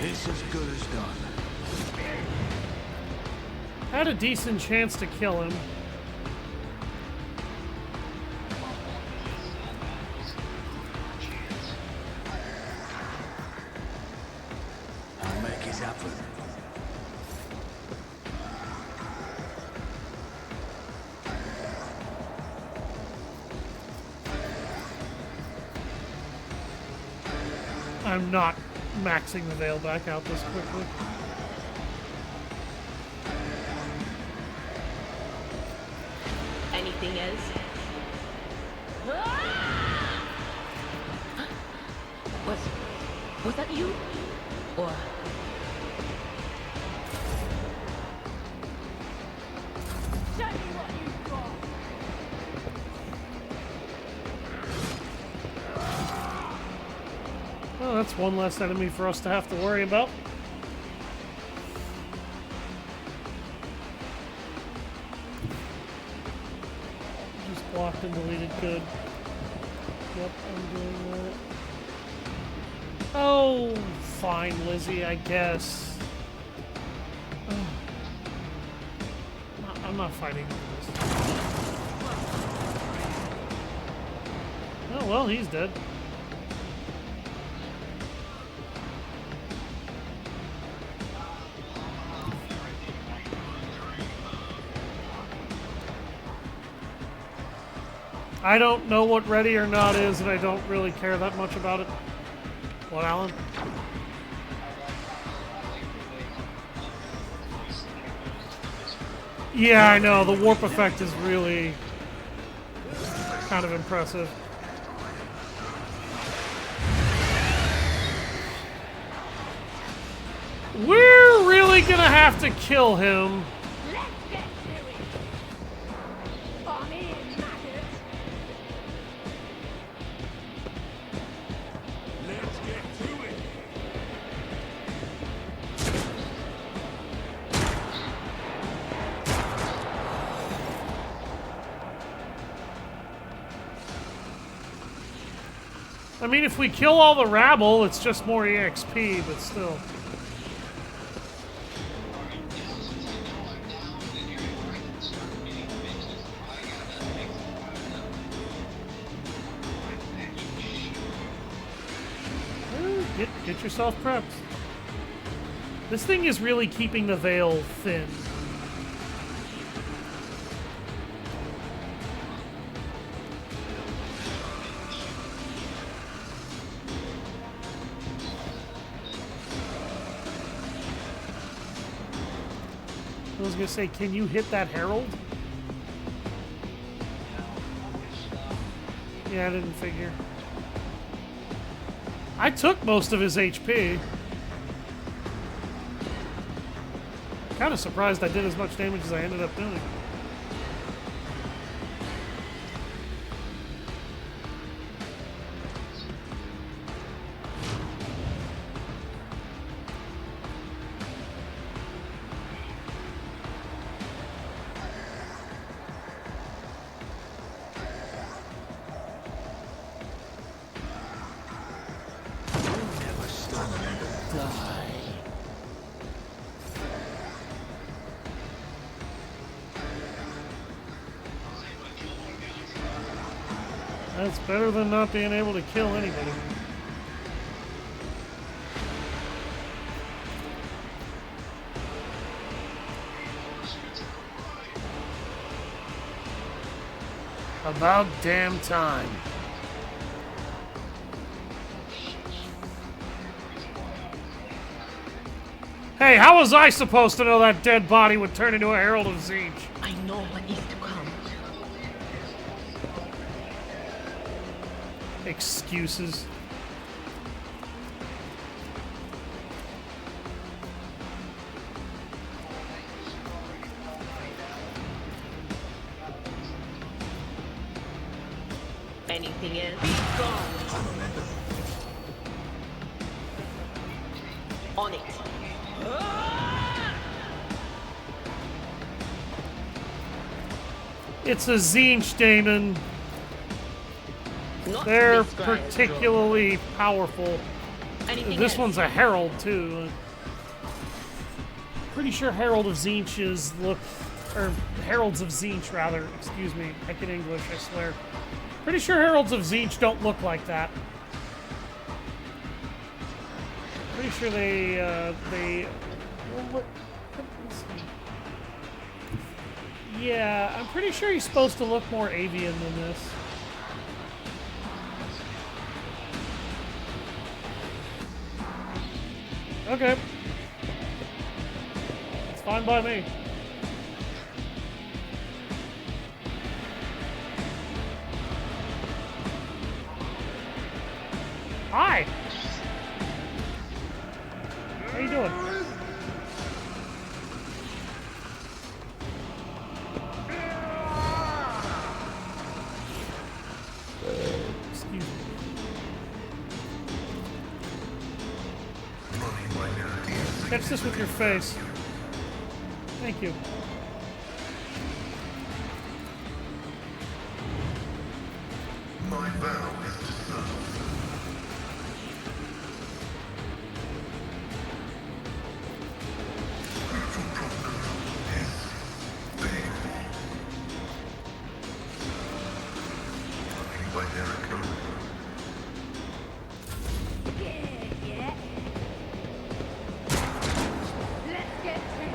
It's as good as done. Had a decent chance to kill him. I'll make it happen. I'm not maxing the veil back out this quickly. Anything else? Was that you? Or show me what you've got. Well, that's one less enemy for us to have to worry about. Just blocked and deleted. Good. Yep, I'm doing that. Oh, fine, Lizzie, I guess. I'm not fighting with this. Oh, well, he's dead. I don't know what ready or not is, and I don't really care that much about it. What, Alan? Yeah, I know. The warp effect is really kind of impressive. We're really gonna have to kill him. Let's get to it. I'm in, maggot. Let's get to it. I mean, if we kill all the rabble, it's just more EXP, but still. Get yourself prepped. This thing is really keeping the veil thin. I was gonna say, can you hit that herald? Yeah, I didn't figure. I took most of his HP. Kind of surprised I did as much damage as I ended up doing. That's better than not being able to kill anybody. About damn time. Hey, how was I supposed to know that dead body would turn into a Herald of Siege? I know what is to come. Excuses. Anything else? Be gone. On it. It's a Zinch Daemon. Not They're this guy, particularly powerful. Anything This else? one's a Herald, too. Pretty sure Herald of Zinches look... Or Heralds of Zinch, rather. Excuse me. I can English, I swear. Pretty sure Heralds of Zinch don't look like that. Pretty sure they... Well, what... Let's see. Yeah, I'm pretty sure he's supposed to look more avian than this. Okay. It's fine by me. Hi! How you doing? Excuse me. Catch this with your face. Thank you. My vow is to serve. Spiritual providence is big. Running by Jericho. Yeah. Let's get to it.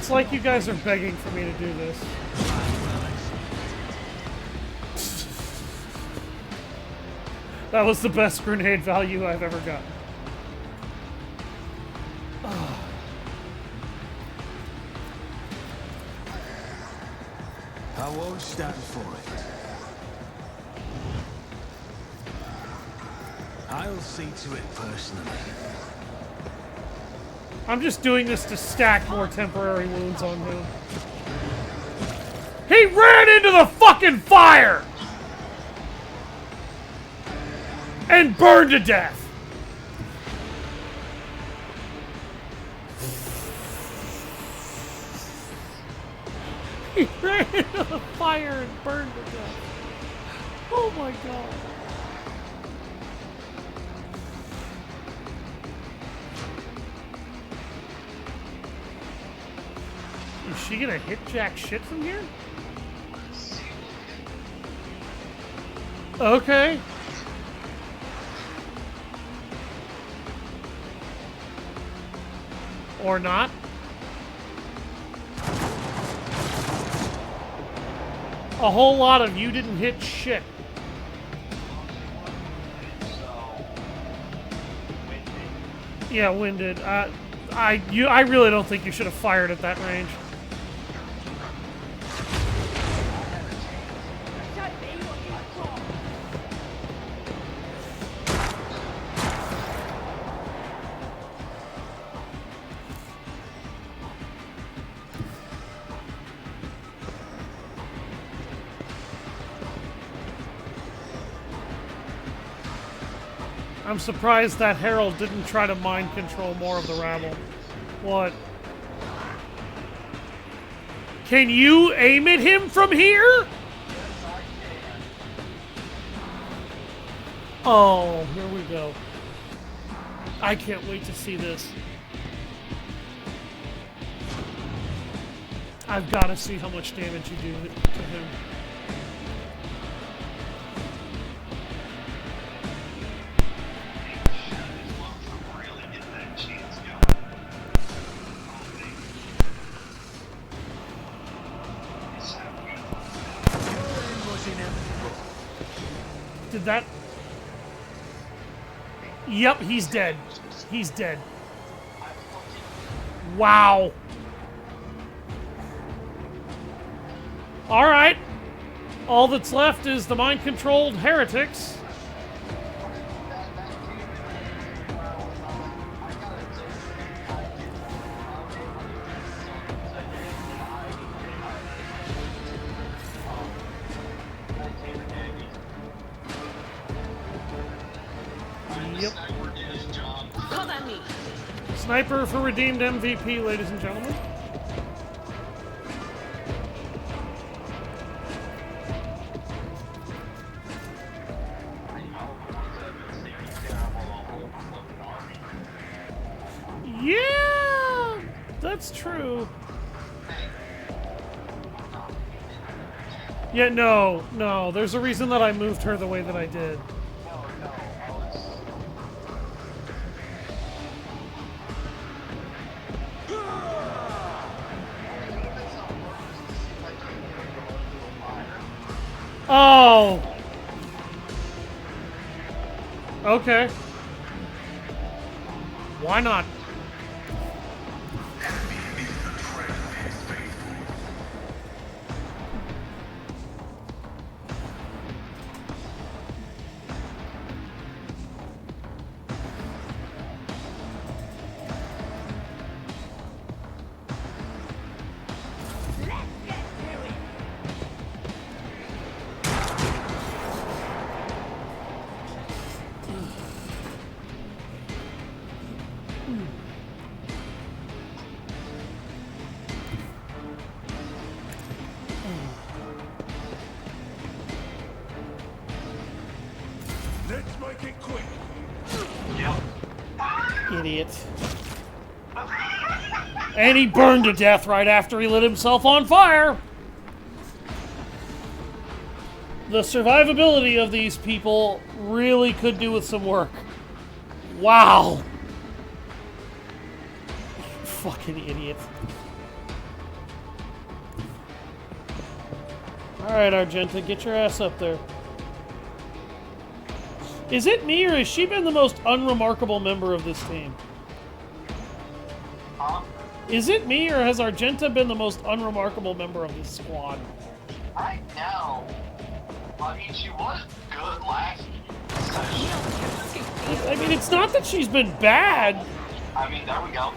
It's like you guys are begging for me to do this. That was the best grenade value I've ever gotten. I won't stand for it. I'll see to it personally. I'm just doing this to stack more temporary wounds on him. He ran into the fucking fire! And burned to death! He ran into the fire and burned to death. Oh my god. Is she gonna hit jack shit from here? Okay. Or not. A whole lot of you didn't hit shit. Yeah, winded. I really don't think you should have fired at that range. I'm surprised that Herald didn't try to mind control more of the rabble. What? Can you aim at him from here? Oh, here we go. I can't wait to see this. I've got to see how much damage you do to him. Did that... Yep, he's dead. He's dead. Wow. Alright. All that's left is the mind-controlled heretics. Yep. Cover me. Sniper for redeemed MVP, ladies and gentlemen. Yeah, that's true. Yeah, no. There's a reason that I moved her the way that I did. Oh! Okay. Why not? Let's make it quick. Idiot. And he burned to death right after he lit himself on fire. The survivability of these people really could do with some work. Wow. Fucking idiot. Alright, Argenta, get your ass up there. Is it me, or has she been the most unremarkable member of this team? Huh? Is it me, or has Argenta been the most unremarkable member of this squad? Right now, I mean, she was good last session. I mean, it's not that she's been bad. I mean, there we go.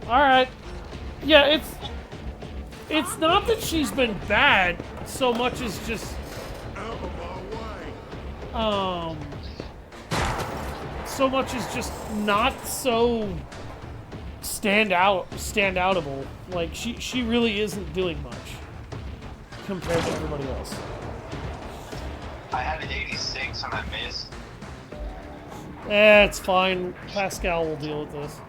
Alright. Yeah, it's not that she's been bad so much as just so much as just not so standoutable. Like she really isn't doing much compared to everybody else. I had an 86 and I missed. It's fine. Pascal will deal with this.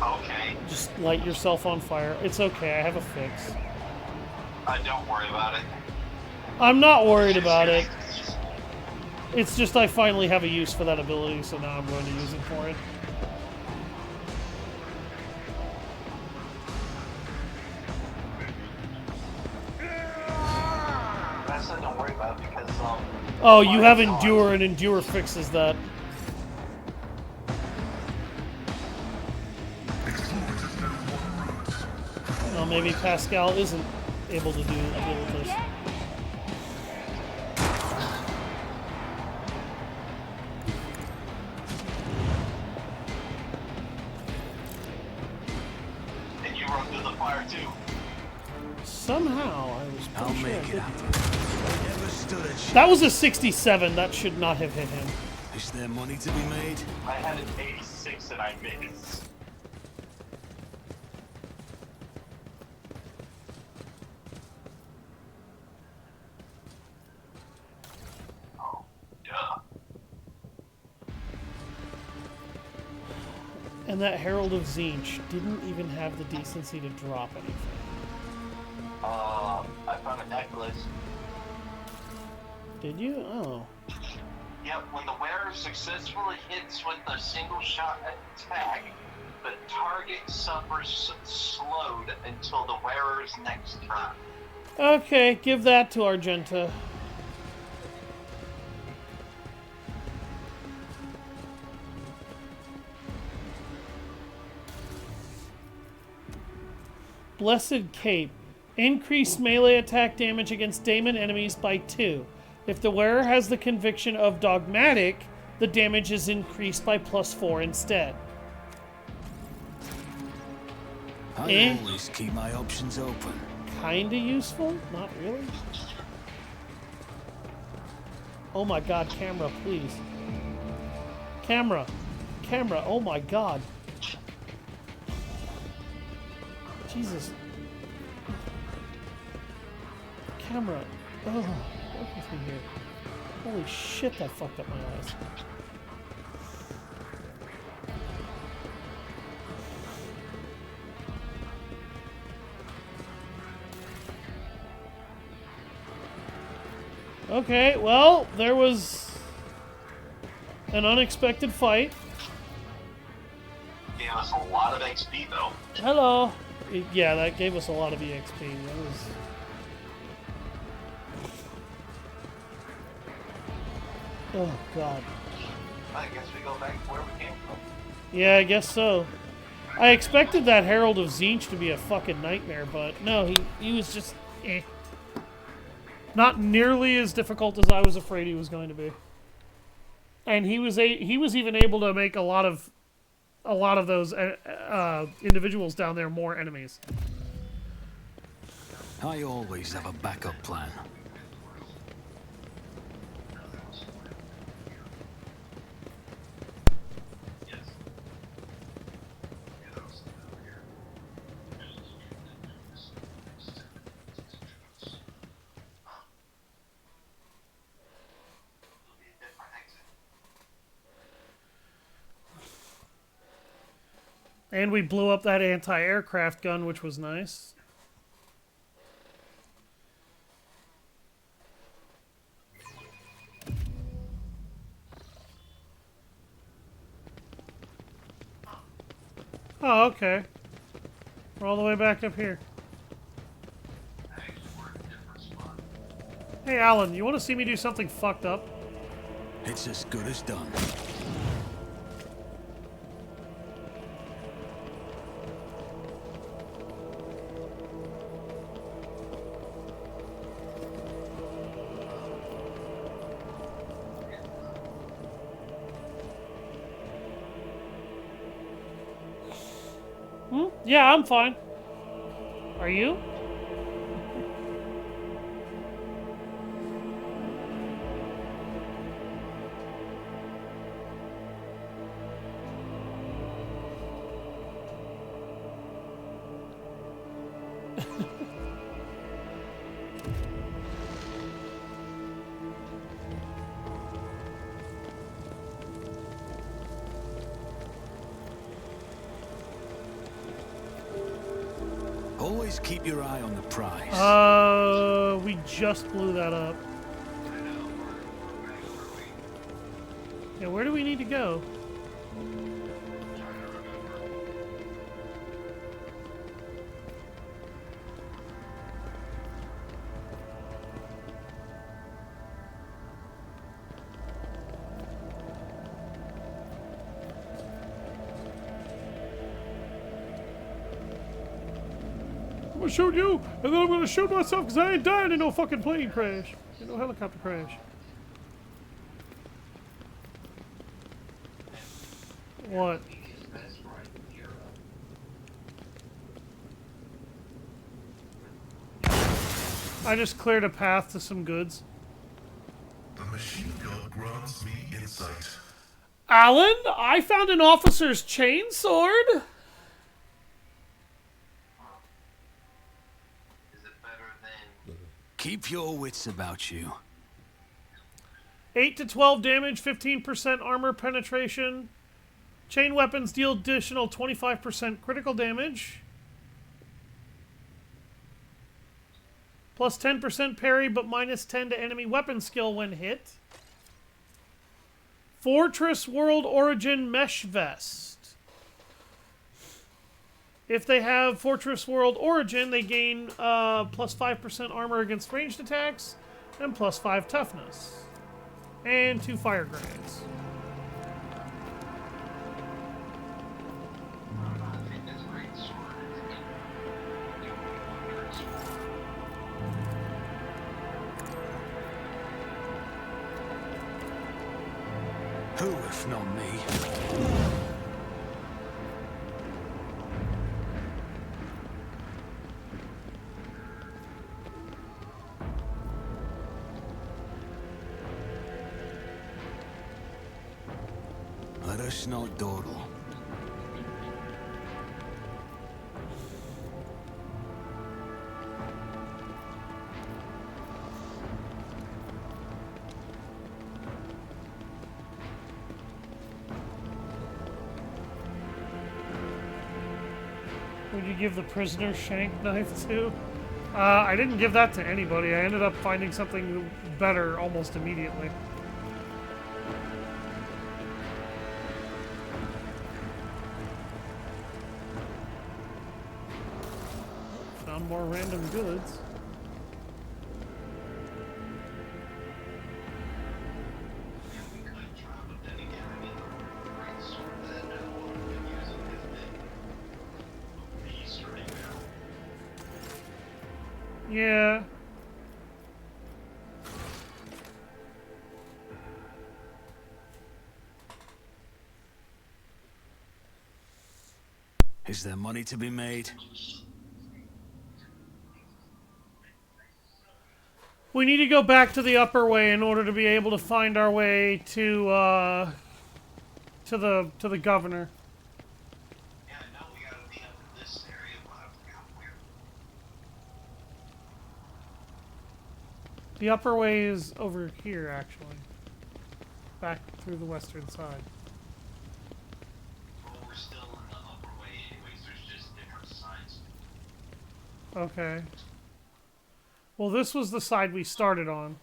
Okay. Just light yourself on fire. It's okay, I have a fix. Don't worry about it. I'm not worried about it. It's just I finally have a use for that ability, so now I'm going to use it for it. I said don't worry about it because, Oh, you have Endure, and Endure fixes that. Well, maybe Pascal isn't able to deal with this. And you run through the fire too. Somehow, I was I'll pretty sure I make it didn't. happen. Never stood a chance. That was a 67. That should not have hit him. Is there money to be made? I had an 86 and I missed. Oh, duh. And that Herald of Tzeentch didn't even have the decency to drop anything. I found a necklace. Did you? Oh. Yep, when the wearer successfully hits with a single shot attack, the target suffers slowed until the wearer's next turn. Okay, give that to Argenta. Blessed Cape. Increased melee attack damage against daemon enemies by 2. If the wearer has the conviction of dogmatic, the damage is increased by +4 instead. I always keep my options open. Kinda useful? Not really. Oh my god, camera, please. Camera. Camera, oh my god. Jesus. Camera. Oh, work with me here. Holy shit, that fucked up my eyes. Okay, well, there was an unexpected fight. Gave us a lot of XP though. Hello. Yeah, that gave us a lot of EXP. That was... Oh, God. I guess we go back to where we came from. Yeah, I guess so. I expected that Herald of Tzeentch to be a fucking nightmare, but no, he was just eh. Not nearly as difficult as I was afraid he was going to be. And he was even able to make a lot of those individuals down there more enemies. I always have a backup plan. And we blew up that anti-aircraft gun, which was nice. Oh, okay. We're all the way back up here. Hey, Alan, you want to see me do something fucked up? It's as good as done. Yeah, I'm fine. Are you? Always keep your eye on the prize. We just blew that up. Yeah, where do we need to go? I'm gonna shoot you, and then I'm gonna shoot myself because I ain't dying in no fucking plane crash. In no helicopter crash. What? I just cleared a path to some goods. The machine gun grants me insight. Alan, I found an officer's chainsword. Keep your wits about you. 8 to 12 damage, 15% armor penetration. Chain weapons deal additional 25% critical damage. Plus 10% parry, but minus 10 to enemy weapon skill when hit. Fortress World Origin Mesh Vest. If they have Fortress World Origin, they gain plus 5% armor against ranged attacks and plus 5 toughness. And 2 fire grenades. Who, if not me? Let us not dawdle. Would you give the prisoner shank knife to? I didn't give that to anybody. I ended up finding something better almost immediately. Found more random goods. Yeah. Is there money to be made? We need to go back to the upper way in order to be able to find our way to the governor. Yeah, I know we gotta be up in this area, but I forgot where. The upper way is over here, actually. Back through the western side. Well, we're still in the upper way anyways, there's just different sides. Okay. Well, this was the side we started on.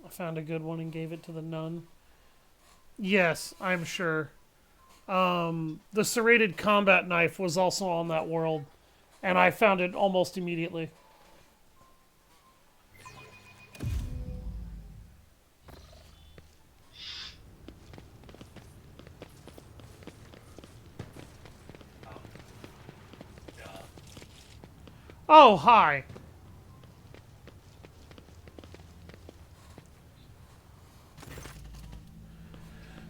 I found a good one and gave it to the nun. Yes, I'm sure. The serrated combat knife was also on that world, and I found it almost immediately. Oh, hi.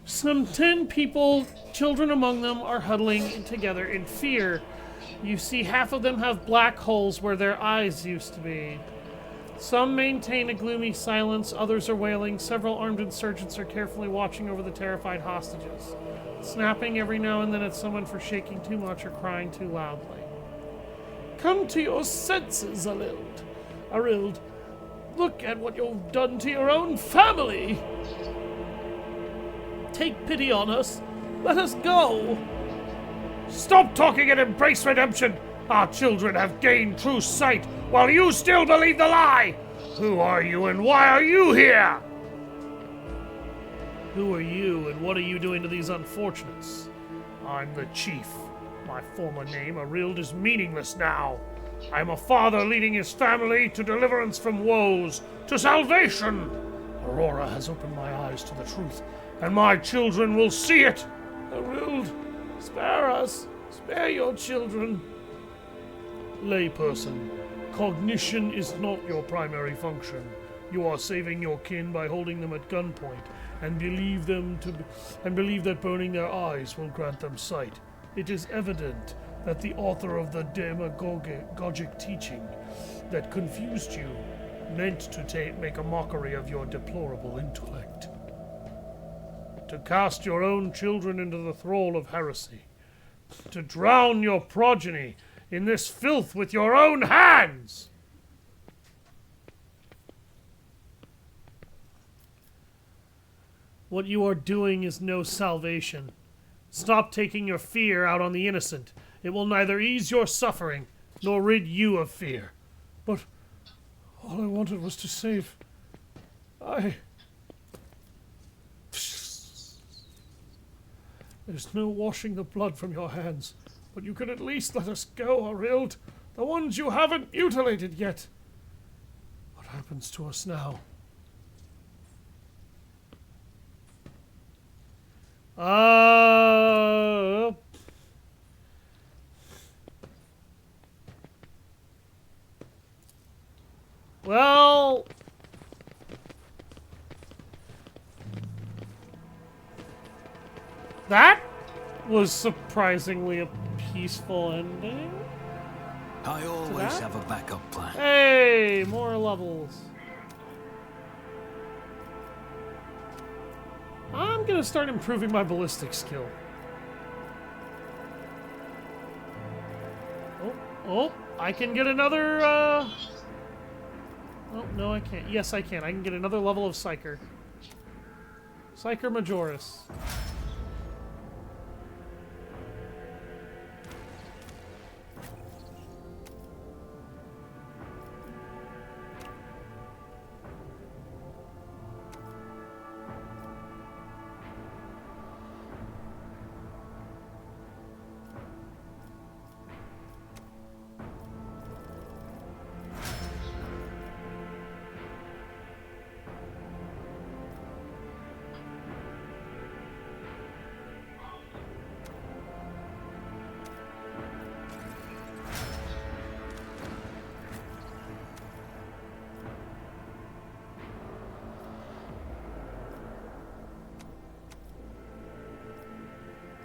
Some 10 people, children among them, are huddling together in fear. You see half of them have black holes where their eyes used to be. Some maintain a gloomy silence, others are wailing. Several armed insurgents are carefully watching over the terrified hostages, snapping every now and then at someone for shaking too much or crying too loudly. Come to your senses, Arild. Look at what you've done to your own family. Take pity on us. Let us go. Stop talking and embrace redemption. Our children have gained true sight, while you still believe the lie. Who are you and why are you here? Who are you and what are you doing to these unfortunates? I'm the chief. My former name, Arild, is meaningless now. I'm a father leading his family to deliverance from woes, to salvation. Aurora has opened my eyes to the truth, and my children will see it. Arild, spare us. Spare your children. Layperson, cognition is not your primary function. You are saving your kin by holding them at gunpoint, and believe that burning their eyes will grant them sight. It is evident that the author of the demagogic teaching that confused you meant to make a mockery of your deplorable intellect. To cast your own children into the thrall of heresy. To drown your progeny in this filth with your own hands. What you are doing is no salvation. Stop taking your fear out on the innocent. It will neither ease your suffering, nor rid you of fear. But all I wanted was to save... There's no washing the blood from your hands, but you can at least let us go, Arild. The ones you haven't mutilated yet. What happens to us now? Well... That was surprisingly a peaceful ending. I always have a backup plan. Hey, more levels. I'm gonna start improving my ballistic skill. Oh, I can get another, Oh, no I can't. Yes, I can. I can get another level of Psyker. Psyker Majoris.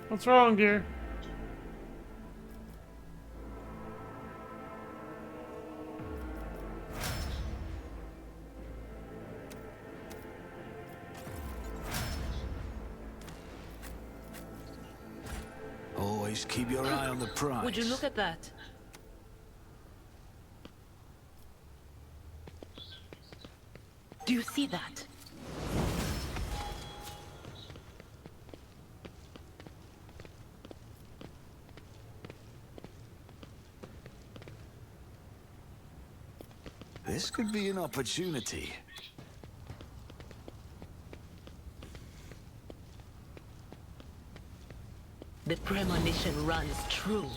What's wrong, dear? Always keep your eye on the prize. Would you look at that? Do you see that? This could be an opportunity. The premonition runs true.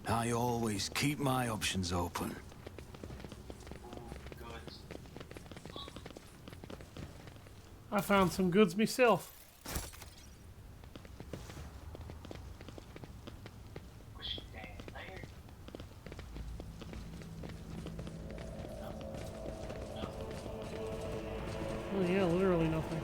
I always keep my options open. I found some goods myself. Oh yeah, literally nothing.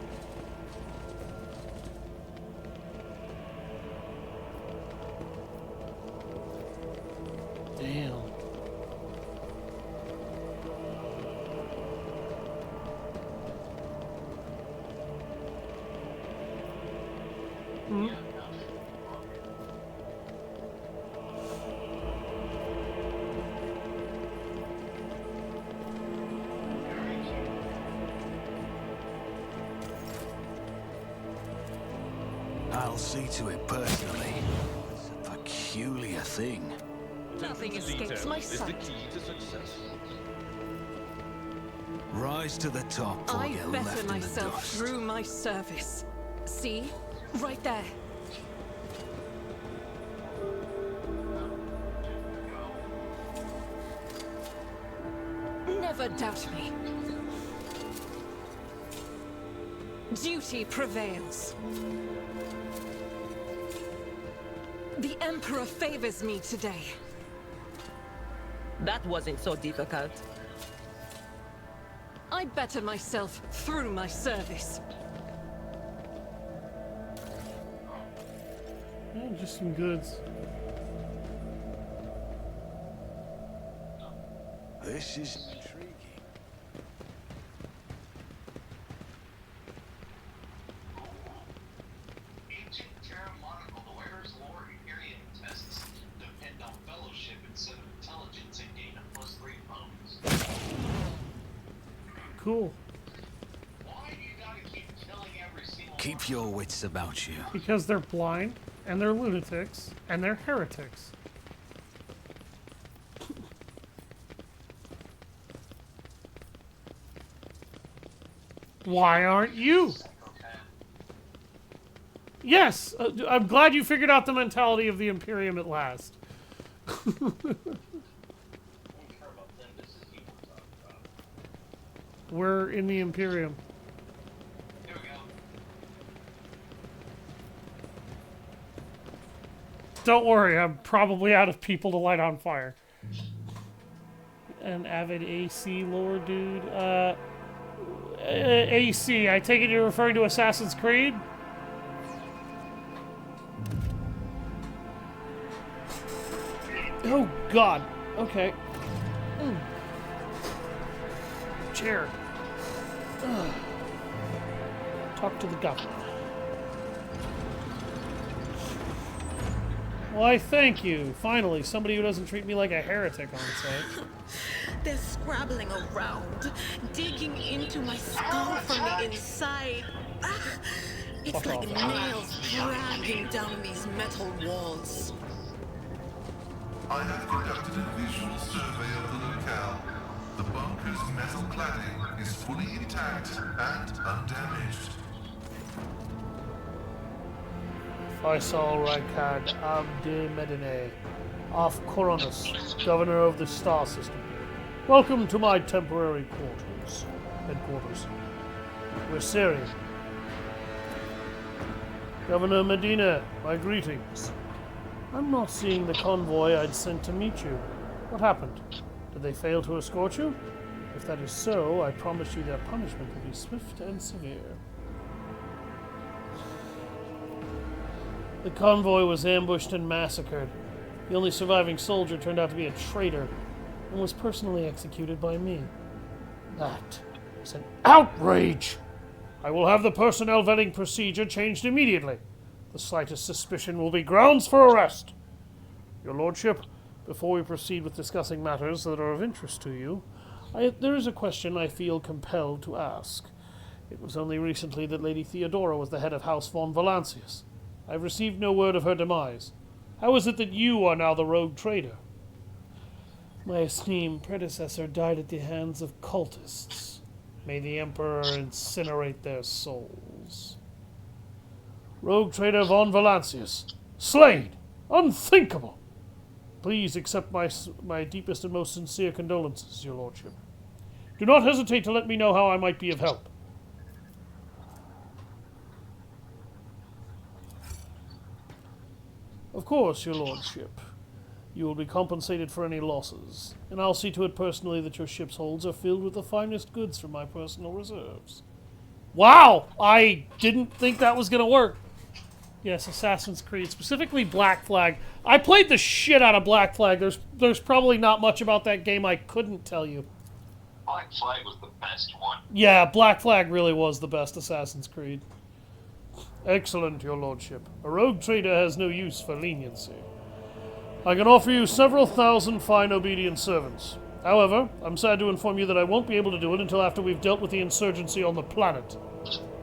Damn. I'll see to it personally. It's a peculiar thing. Nothing escapes my sight. Is the key to success. Rise to the top or I get better left in the myself dust. through my service. See? Right there. Never doubt me. Duty prevails. The Emperor favors me today. That wasn't so difficult. I better myself through my service. Oh, just some goods. This is intriguing. Ancient ceremonial awareness lore Imperium tests depend on fellowship instead of intelligence and gain a +3 bonus. Cool. Why do you gotta keep killing every single Keep your wits about you. Because they're blind, and they're lunatics, and they're heretics. Why aren't you? Yes, I'm glad you figured out the mentality of the Imperium at last. We're in the Imperium. Here we go. Don't worry, I'm probably out of people to light on fire. An avid AC lore dude. AC, I take it you're referring to Assassin's Creed? Oh god. Okay. Chair. Ugh. Talk to the governor. Why, thank you. Finally, somebody who doesn't treat me like a heretic on site. They're scrabbling around, digging into my skull from the inside. It's Fuck like off. nails dragging down these metal walls. I have conducted a visual survey of the locale. The bunker's metal cladding is fully intact and undamaged. Faisal Raikad Abde Medine, of Coronus, Governor of the Star System. Welcome to my temporary headquarters. We're Syrian. Governor Medina, my greetings. I'm not seeing the convoy I'd sent to meet you. What happened? Did they fail to escort you? If that is so, I promise you their punishment will be swift and severe. The convoy was ambushed and massacred. The only surviving soldier turned out to be a traitor and was personally executed by me. That is an outrage! I will have the personnel vetting procedure changed immediately. The slightest suspicion will be grounds for arrest. Your lordship, before we proceed with discussing matters that are of interest to you, there is a question I feel compelled to ask. It was only recently that Lady Theodora was the head of House von Valancius. I have received no word of her demise. How is it that you are now the rogue trader? My esteemed predecessor died at the hands of cultists. May the Emperor incinerate their souls. Rogue trader von Valancius. Slain! Unthinkable! Please accept my deepest and most sincere condolences, your lordship. Do not hesitate to let me know how I might be of help. Of course, your lordship. You will be compensated for any losses, and I'll see to it personally that your ship's holds are filled with the finest goods from my personal reserves. Wow! I didn't think that was going to work. Yes, Assassin's Creed, specifically Black Flag. I played the shit out of Black Flag. There's probably not much about that game I couldn't tell you. Black Flag was the best one. Yeah, Black Flag really was the best Assassin's Creed. Excellent, your lordship. A rogue trader has no use for leniency. I can offer you several thousand fine obedient servants. However, I'm sad to inform you that I won't be able to do it until after we've dealt with the insurgency on the planet.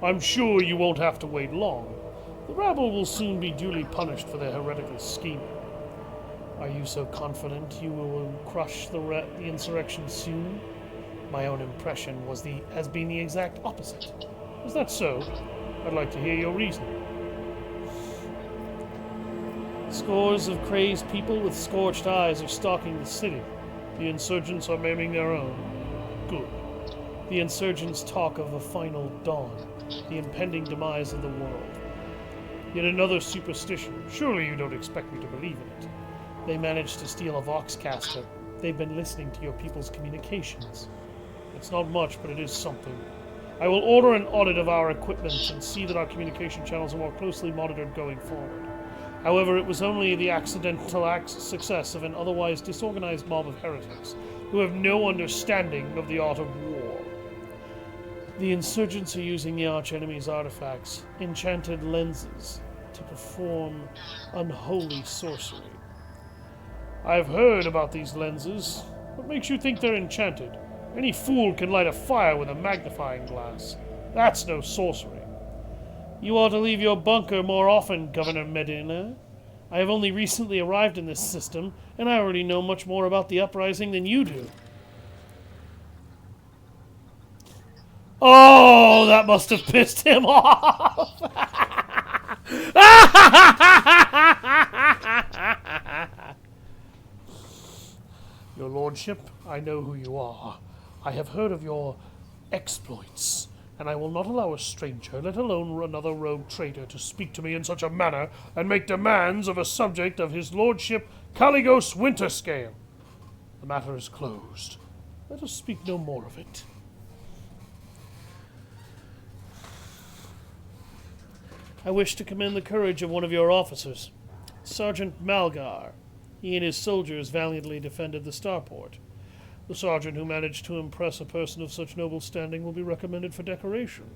I'm sure you won't have to wait long. The rabble will soon be duly punished for their heretical scheming. Are you so confident you will crush the insurrection soon? My own impression has been the exact opposite. Is that so? I'd like to hear your reasoning. Scores of crazed people with scorched eyes are stalking the city. The insurgents are maiming their own. Good. The insurgents talk of a final dawn, the impending demise of the world. Yet another superstition. Surely you don't expect me to believe in it. They managed to steal a Voxcaster. They've been listening to your people's communications. It's not much, but it is something. I will order an audit of our equipment and see that our communication channels are more closely monitored going forward. However, it was only the accidental success of an otherwise disorganized mob of heretics who have no understanding of the art of war. The insurgents are using the archenemy's artifacts, enchanted lenses, to perform unholy sorcery. I've heard about these lenses. What makes you think they're enchanted? Any fool can light a fire with a magnifying glass. That's no sorcery. You ought to leave your bunker more often, Governor Medina. I have only recently arrived in this system, and I already know much more about the uprising than you do. Oh, that must have pissed him off! Your lordship, I know who you are. I have heard of your exploits, and I will not allow a stranger, let alone another rogue trader, to speak to me in such a manner and make demands of a subject of his lordship Caligos Winterscale. The matter is closed. Let us speak no more of it. I wish to commend the courage of one of your officers, Sergeant Malgar. He and his soldiers valiantly defended the starport. The sergeant who managed to impress a person of such noble standing will be recommended for decoration.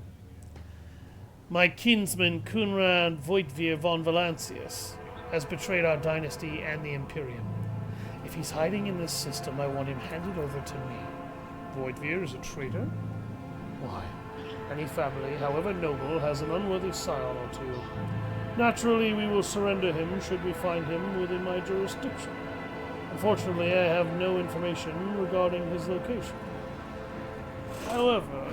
My kinsman, Kunrad Voitvir von Valancius, has betrayed our dynasty and the Imperium. If he's hiding in this system, I want him handed over to me. Voitvir is a traitor? Why, any family, however noble, has an unworthy scion or two. Naturally, we will surrender him should we find him within my jurisdiction. Unfortunately, I have no information regarding his location. However,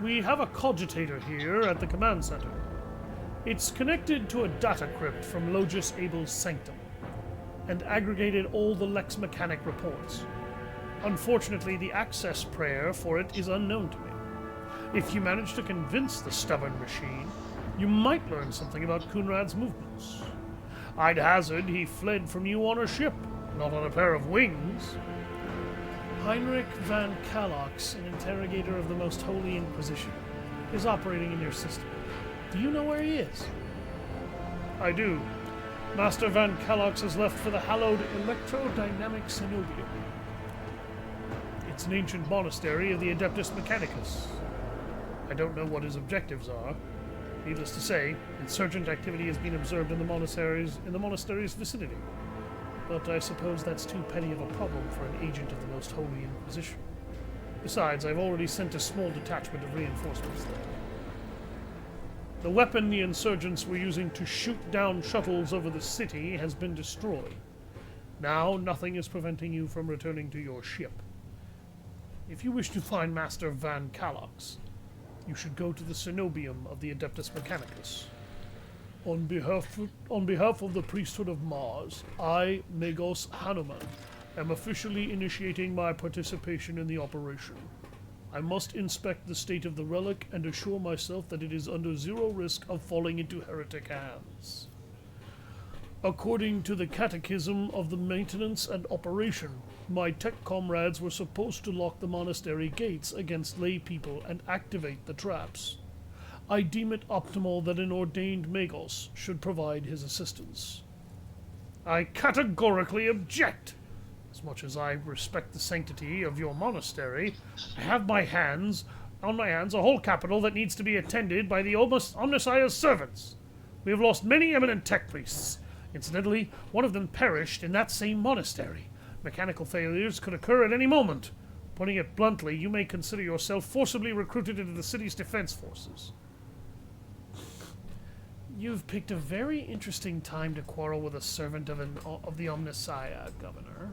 we have a cogitator here at the command center. It's connected to a data crypt from Logis Abel's sanctum, and aggregated all the Lex Mechanic reports. Unfortunately, the access prayer for it is unknown to me. If you manage to convince the stubborn machine, you might learn something about Kunrad's movements. I'd hazard he fled from you on a ship, not on a pair of wings. Heinrich van Kalox, an interrogator of the Most Holy Inquisition, is operating in your system. Do you know where he is? I do. Master van Kalox has left for the hallowed Electrodynamic Cenobium. It's an ancient monastery of the Adeptus Mechanicus. I don't know what his objectives are. Needless to say, insurgent activity has been observed in the monastery's vicinity. But I suppose that's too petty of a problem for an agent of the Most Holy Inquisition. Besides, I've already sent a small detachment of reinforcements there. The weapon the insurgents were using to shoot down shuttles over the city has been destroyed. Now, nothing is preventing you from returning to your ship. If you wish to find Master Van Calox, you should go to the Cenobium of the Adeptus Mechanicus. On behalf of the priesthood of Mars, I, Magos Hanuman, am officially initiating my participation in the operation. I must inspect the state of the relic and assure myself that it is under zero risk of falling into heretic hands. According to the Catechism of the Maintenance and Operation, my tech comrades were supposed to lock the monastery gates against lay people and activate the traps. I deem it optimal that an ordained Magos should provide his assistance. I categorically object! As much as I respect the sanctity of your monastery, I have on my hands a whole capital that needs to be attended by the Omnissiah's servants. We have lost many eminent tech priests. Incidentally, one of them perished in that same monastery. Mechanical failures could occur at any moment. Putting it bluntly, you may consider yourself forcibly recruited into the city's defense forces. You've picked a very interesting time to quarrel with a servant of the Omnissiah, Governor.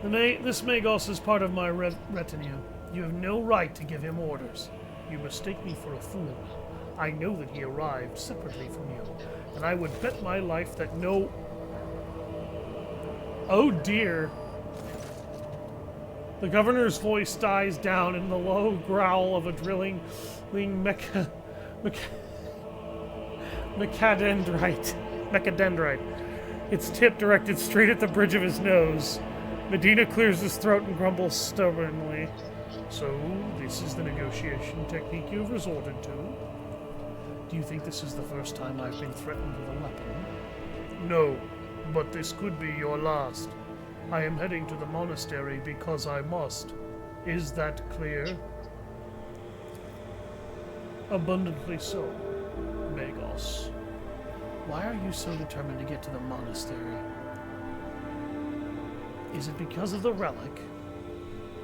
This Magos is part of my retinue. You have no right to give him orders. You mistake me for a fool. I know that he arrived separately from you, and I would bet my life that no... Oh dear. The governor's voice dies down in the low growl of a drilling mechadendrite. Its tip directed straight at the bridge of his nose. Medina clears his throat and grumbles stubbornly. So, this is the negotiation technique you've resorted to? Do you think this is the first time I've been threatened with a weapon? No, but this could be your last. I am heading to the monastery because I must. Is that clear? Abundantly so, Magos. Why are you so determined to get to the monastery? Is it because of the relic?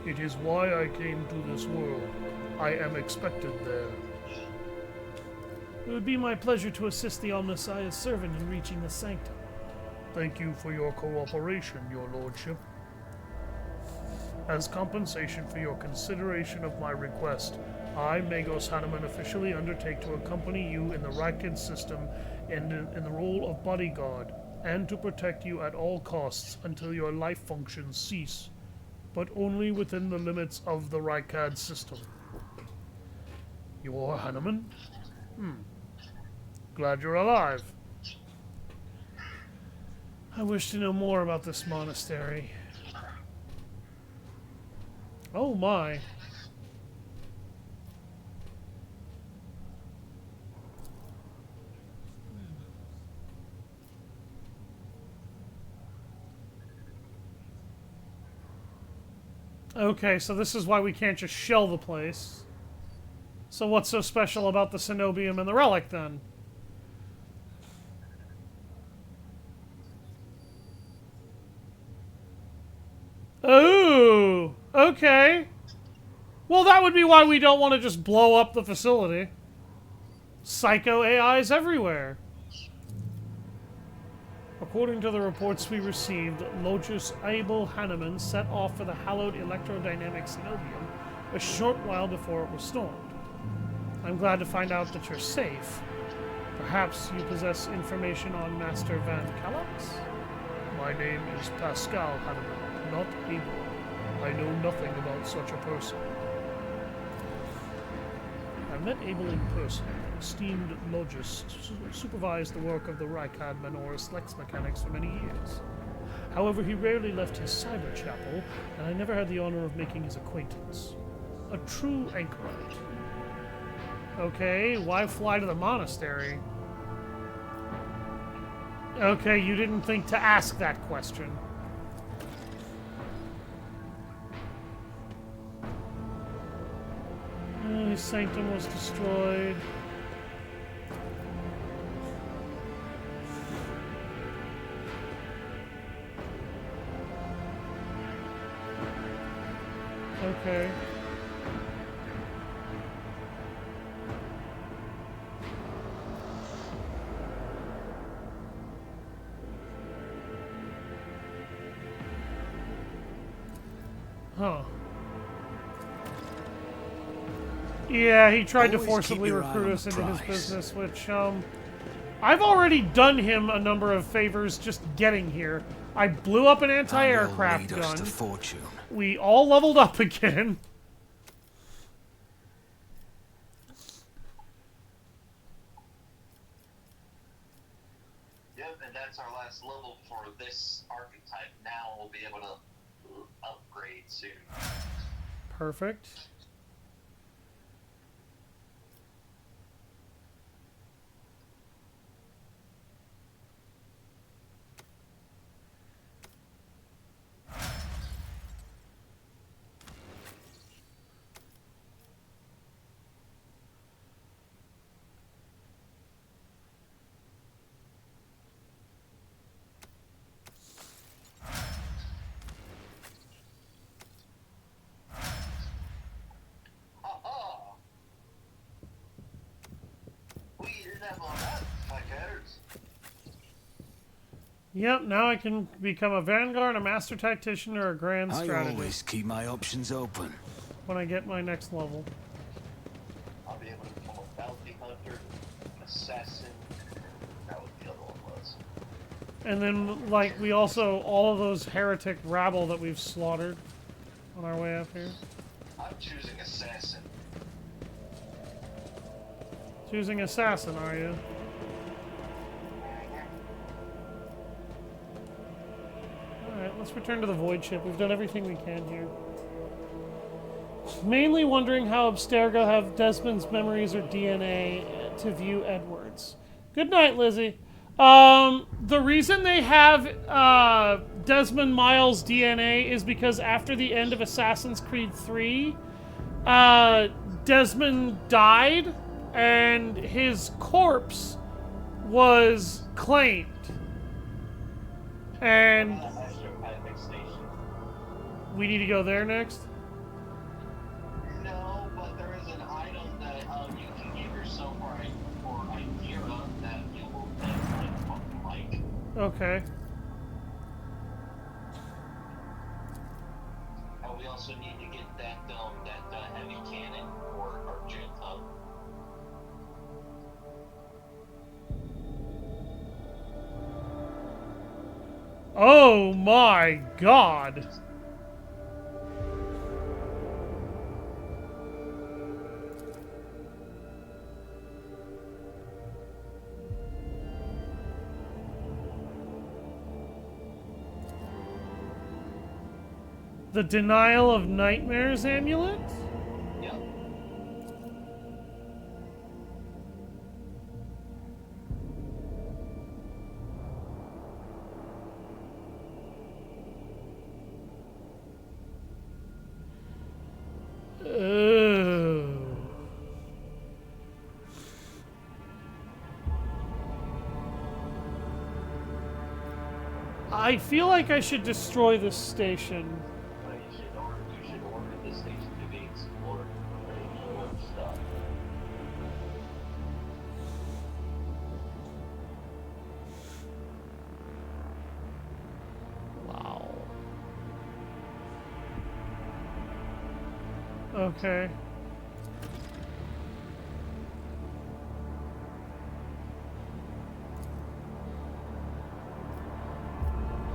It is why I came to this world. I am expected there. It would be my pleasure to assist the Omnissiah's servant in reaching the sanctum. Thank you for your cooperation, your lordship. As compensation for your consideration of my request, I, Magos Hanuman, officially undertake to accompany you in the Rykid system and in the role of bodyguard, and to protect you at all costs until your life functions cease, but only within the limits of the Rykad system. You're Hanuman? Glad you're alive. I wish to know more about this monastery. Oh my. Okay, so this is why we can't just shell the place. So what's so special about the Cenobium and the relic, then? Oh, okay. Well, that would be why we don't want to just blow up the facility. Psycho AIs everywhere. According to the reports we received, Logus Abel Hanuman set off for the hallowed electrodynamic Cenobium a short while before it was stormed. I'm glad to find out that you're safe. Perhaps you possess information on Master Van Calox? My name is Pascal Hanuman, not Abel. I know nothing about such a person. I met Abel in person. Esteemed Logus supervised the work of the Rykad Manoris Lex mechanics for many years. However, he rarely left his cyber chapel, and I never had the honor of making his acquaintance. A true anchorite. Okay, why fly to the monastery? Okay, you didn't think to ask that question. Holy Sanctum was destroyed. Okay. Huh. Yeah, he tried to Always forcibly keep your eye recruit on us the into his prize. business, which, I've already done him a number of favors just getting here. I blew up an And will anti-aircraft lead us to gun. fortune. We all leveled up again. Yep, and that's our last level for this archetype. Now we'll be able to upgrade soon. Perfect. Ha-ha! We didn't have all that, fuckers. Yep, now I can become a Vanguard, a Master Tactician, or a Grand I Strategist always keep my options open. when I get my next level. I'll be able to become a bounty hunter, an assassin. That was the other one was. And then, like, we also, all of those heretic rabble that we've slaughtered on our way up here. I'm choosing assassin. Choosing Assassin, are you? Alright, let's return to the Void Ship. We've done everything we can here. Mainly wondering how Abstergo have Desmond's memories or DNA to view Edwards. Good night, Lizzie. The reason they have Desmond Miles' DNA is because after the end of Assassin's Creed 3, Desmond died and his corpse was claimed. And Astropathic station. we need to go there next? No, but there is an item that you can give yourself for Idira that you will then fucking like. Okay. And we also need to get that heavy cannon for Argenta. Oh my god! The Denial of Nightmares amulet? Yep. Oh. I feel like I should destroy this station. You should order this station to be explored for more stuff. Wow. Okay.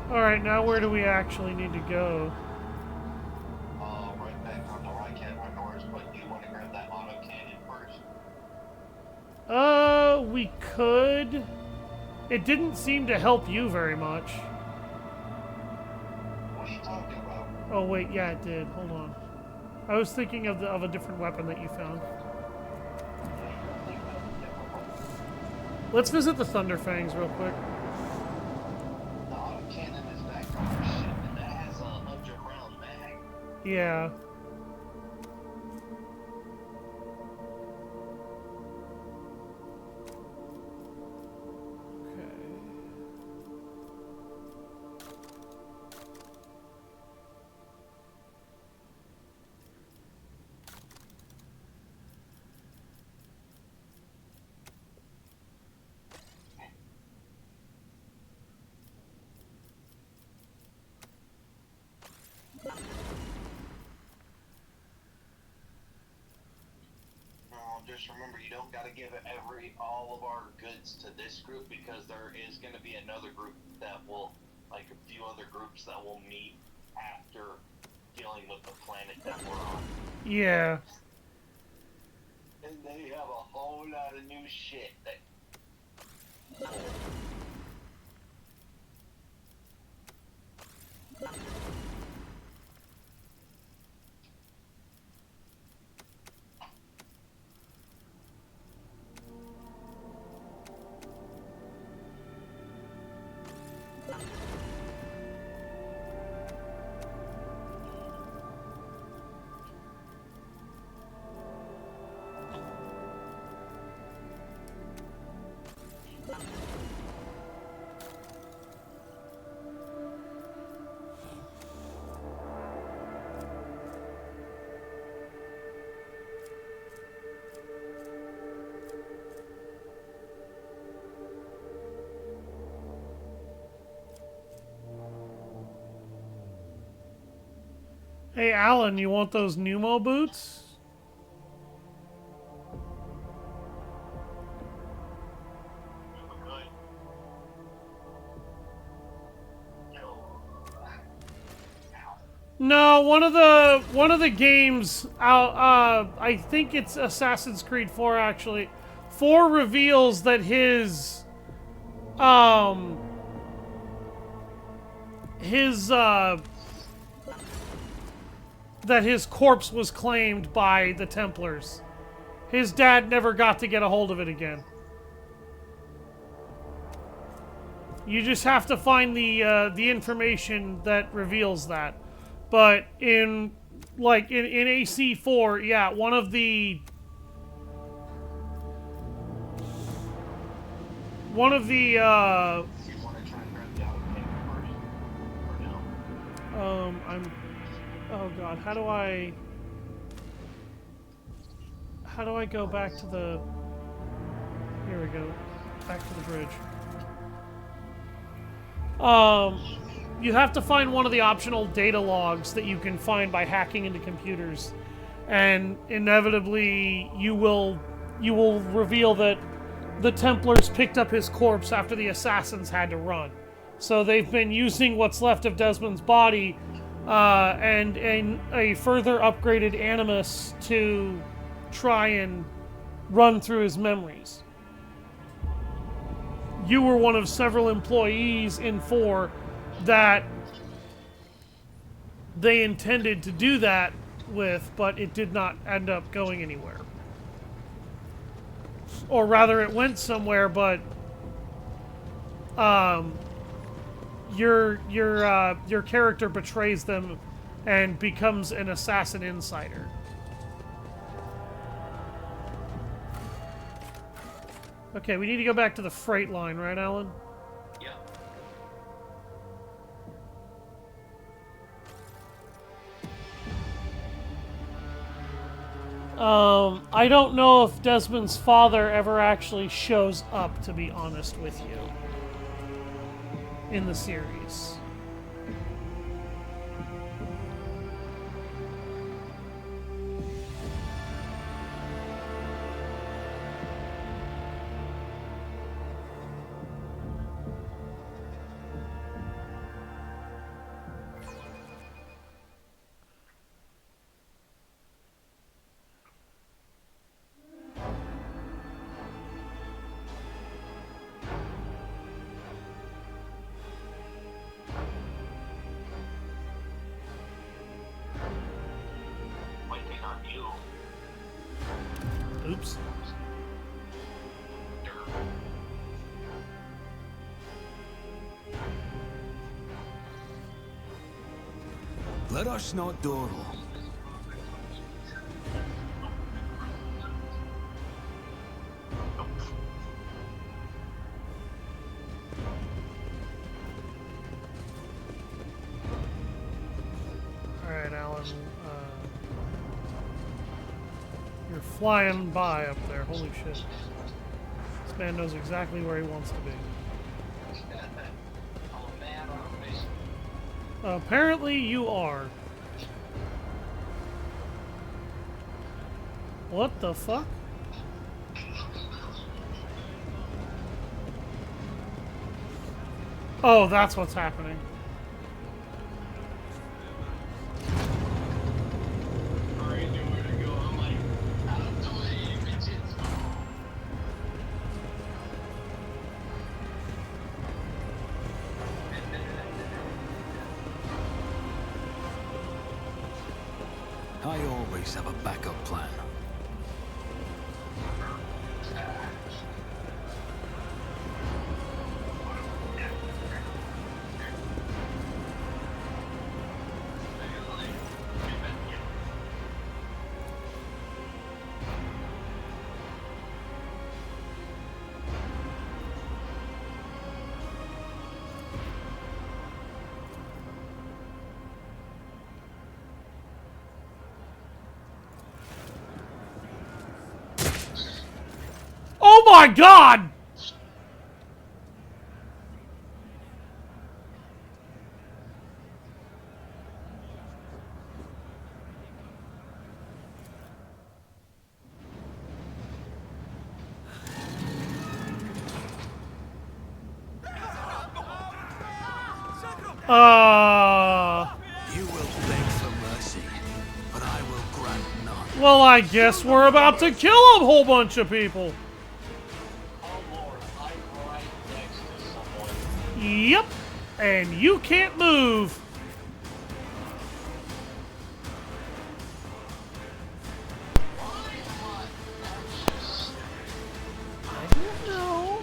Alright, now where do we actually need to go? Right back on the right hand on doors, but do you want to grab that auto cannon first? We could. It didn't seem to help you very much. What are you talking about? Oh wait, yeah, it did. Hold on. I was thinking of a different weapon that you found. Let's visit the Thunderfangs real quick. The auto cannon is back on the ship, and that has a 100-round mag. Yeah. just remember, you don't got to give all of our goods to this group, because there is going to be another group that will, like a few other groups that will meet after dealing with the planet that we're on. Yeah. And they have a whole lot of new shit that. Hey, Alan, you want those pneumo boots? No, one of the games out. I think it's Assassin's Creed 4 actually. 4 reveals that that his corpse was claimed by the Templars. His dad never got to get a hold of it again. You just have to find the information that reveals that. But in AC4, yeah, one of the You want to try and grab the other thing first, or no? oh god, how do I go back to the, here we go, back to the bridge. You have to find one of the optional data logs that you can find by hacking into computers, and inevitably you will reveal that the Templars picked up his corpse after the assassins had to run. So they've been using what's left of Desmond's body and a further upgraded Animus to try and run through his memories. You were one of several employees in 4 that they intended to do that with, but it did not end up going anywhere. Or rather, it went somewhere, but your character betrays them and becomes an assassin insider. Okay, we need to go back to the freight line, right, Alan? Yeah. I don't know if Desmond's father ever actually shows up, to be honest with you, in the series. Waiting on you. Oops. Let us not dawdle. Alright, Alan. You're flying by up there. Holy shit. This man knows exactly where he wants to be. Oh man, on face. Apparently you are. What the fuck? Oh, that's what's happening. I always have a backup plan. Oh my god! You will beg for mercy, but I will grant none. Well, I guess we're about to kill a whole bunch of people. Oh Lord, I'm right next to someone. Yep. And you can't move. Why am I anxious? I don't know.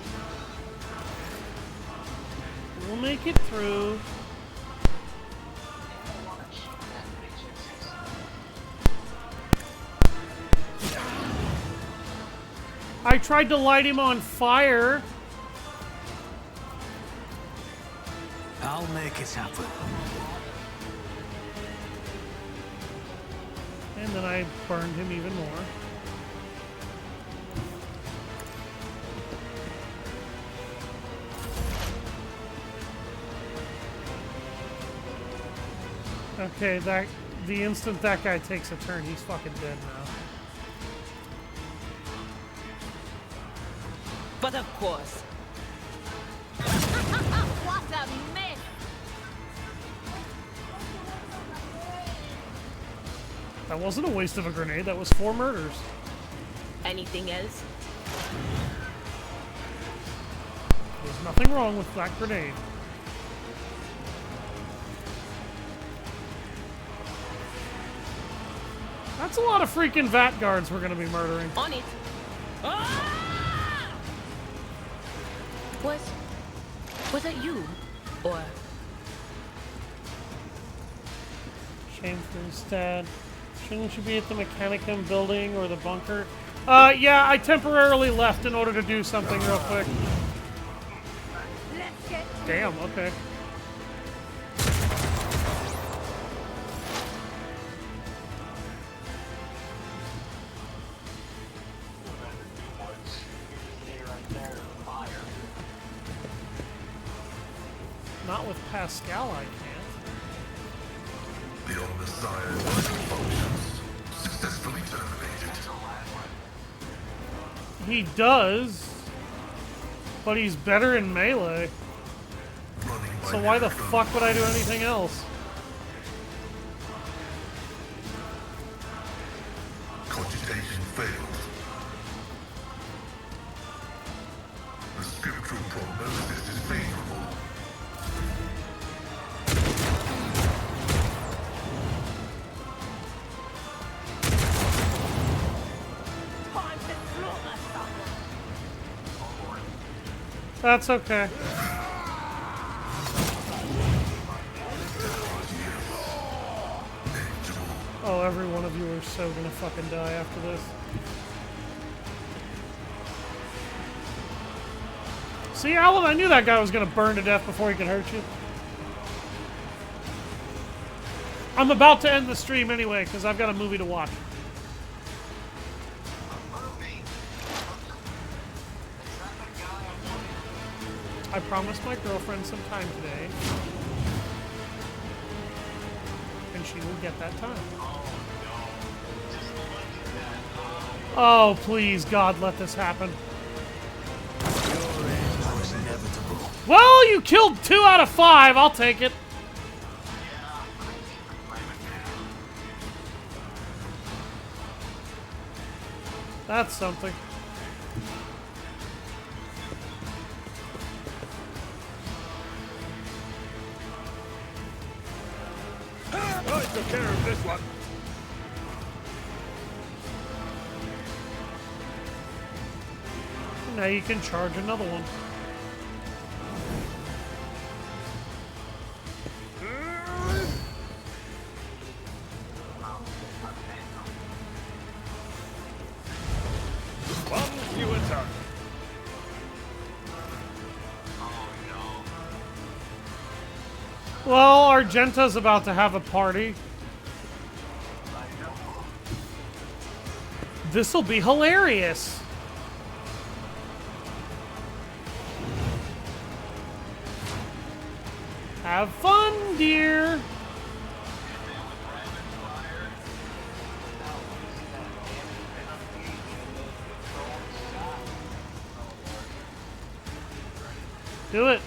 We'll make it through. I tried to light him on fire. I'll make it happen. And then I burned him even more. Okay, the instant that guy takes a turn, he's fucking dead now. But of course. What a mess! That wasn't a waste of a grenade, that was 4 murders. Anything else? There's nothing wrong with that grenade. That's a lot of freaking VAT guards we're gonna be murdering. On it. Was that you? Or Shameful stat. Shouldn't you be at the Mechanicum building or the bunker? Yeah, I temporarily left in order to do something real quick. Let's get Damn, okay. Not with Pascal, I can't. The Omnissiah's vital functions successfully terminated. He does, but he's better in melee. Running by So why the miracle. fuck would I do anything else? Cogitation failed. The scriptural prognosis is favorable. time to slaughter someone! That's okay. Oh, every one of you are so gonna fucking die after this. See, Alan, I knew that guy was gonna burn to death before he could hurt you. I'm about to end the stream anyway, because I've got a movie to watch. I promised my girlfriend some time today. And she will get that time. Oh, please, God, let this happen. Your end was inevitable. Well, you killed 2 out of 5. I'll take it. That's something. I took care of this one. Now you can charge another one. One fewer turn. Well, Argenta's about to have a party. This'll be hilarious. Have fun, dear. Do it.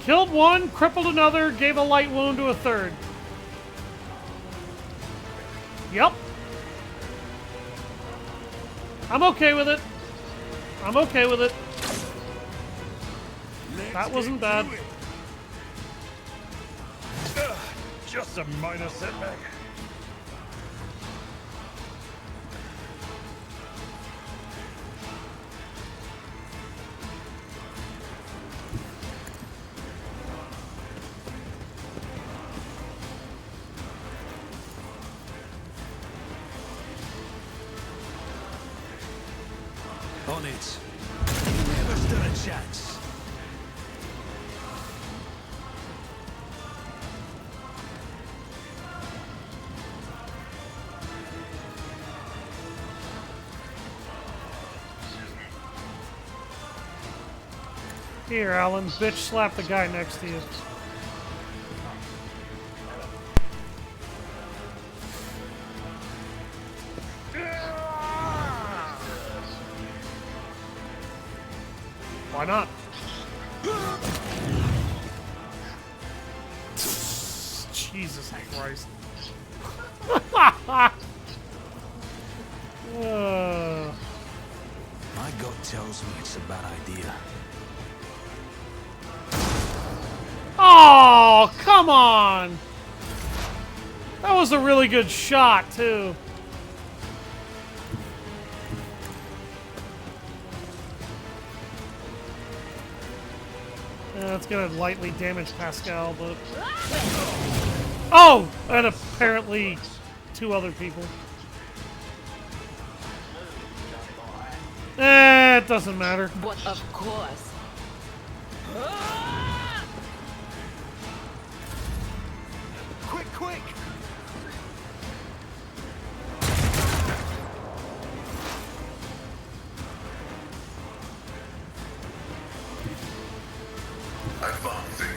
Killed one, crippled another, gave a light wound to a third. Yep. I'm okay with it. I'm okay with it. That wasn't bad. Just a minor setback. On it. Never stood a chance. Here, Alan. Bitch slap the guy next to you. Why not? Jesus Christ. My gut tells me it's a bad idea. Oh, come on! That was a really good shot, too. It's gonna lightly damage Pascal, but... Oh! And apparently 2 other people. It doesn't matter. But of course. Quick, quick! Advancing.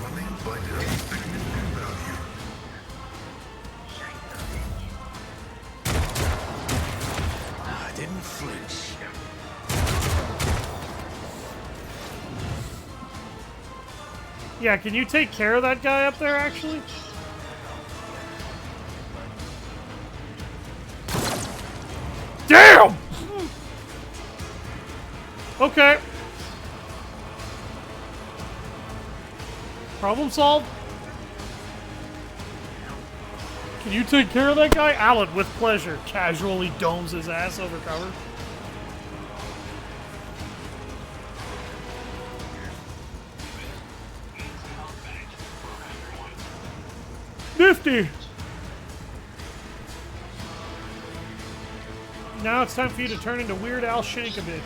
Running by any significant value. I didn't flinch. Yeah, can you take care of that guy up there, actually? Damn! Okay. Problem solved. Can you take care of that guy? Alan, with pleasure, casually domes his ass over cover. Nifty! Now it's time for you to turn into Weird Al Shankovich.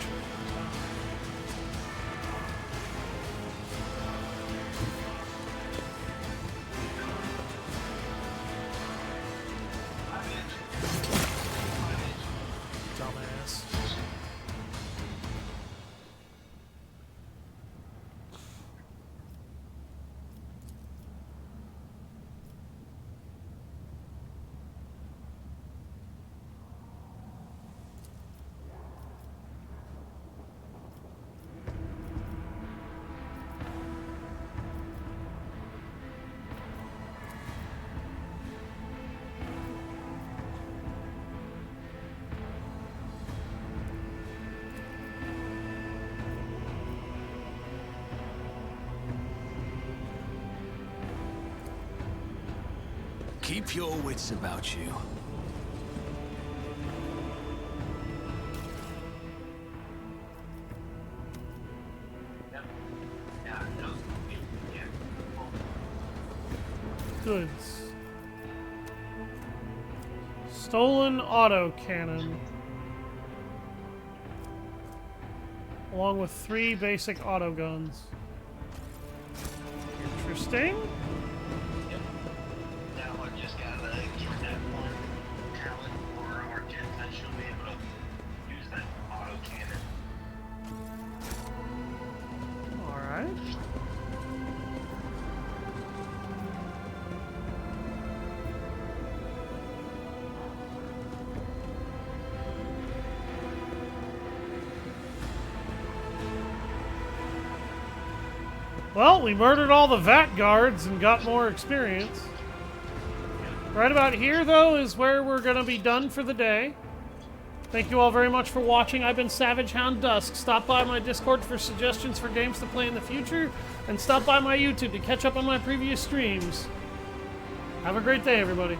Dumbass. Keep your wits about you. Goods. Stolen autocannon. Along with 3 basic auto guns. Interesting. Yep. Now I just gotta get that one talent for our jet that she'll be able to use that auto cannon. Alright. Well, we murdered all the VAT guards and got more experience. Right about here, though, is where we're going to be done for the day. Thank you all very much for watching. I've been Savage Hound Dusk. Stop by my Discord for suggestions for games to play in the future, and stop by my YouTube to catch up on my previous streams. Have a great day, everybody.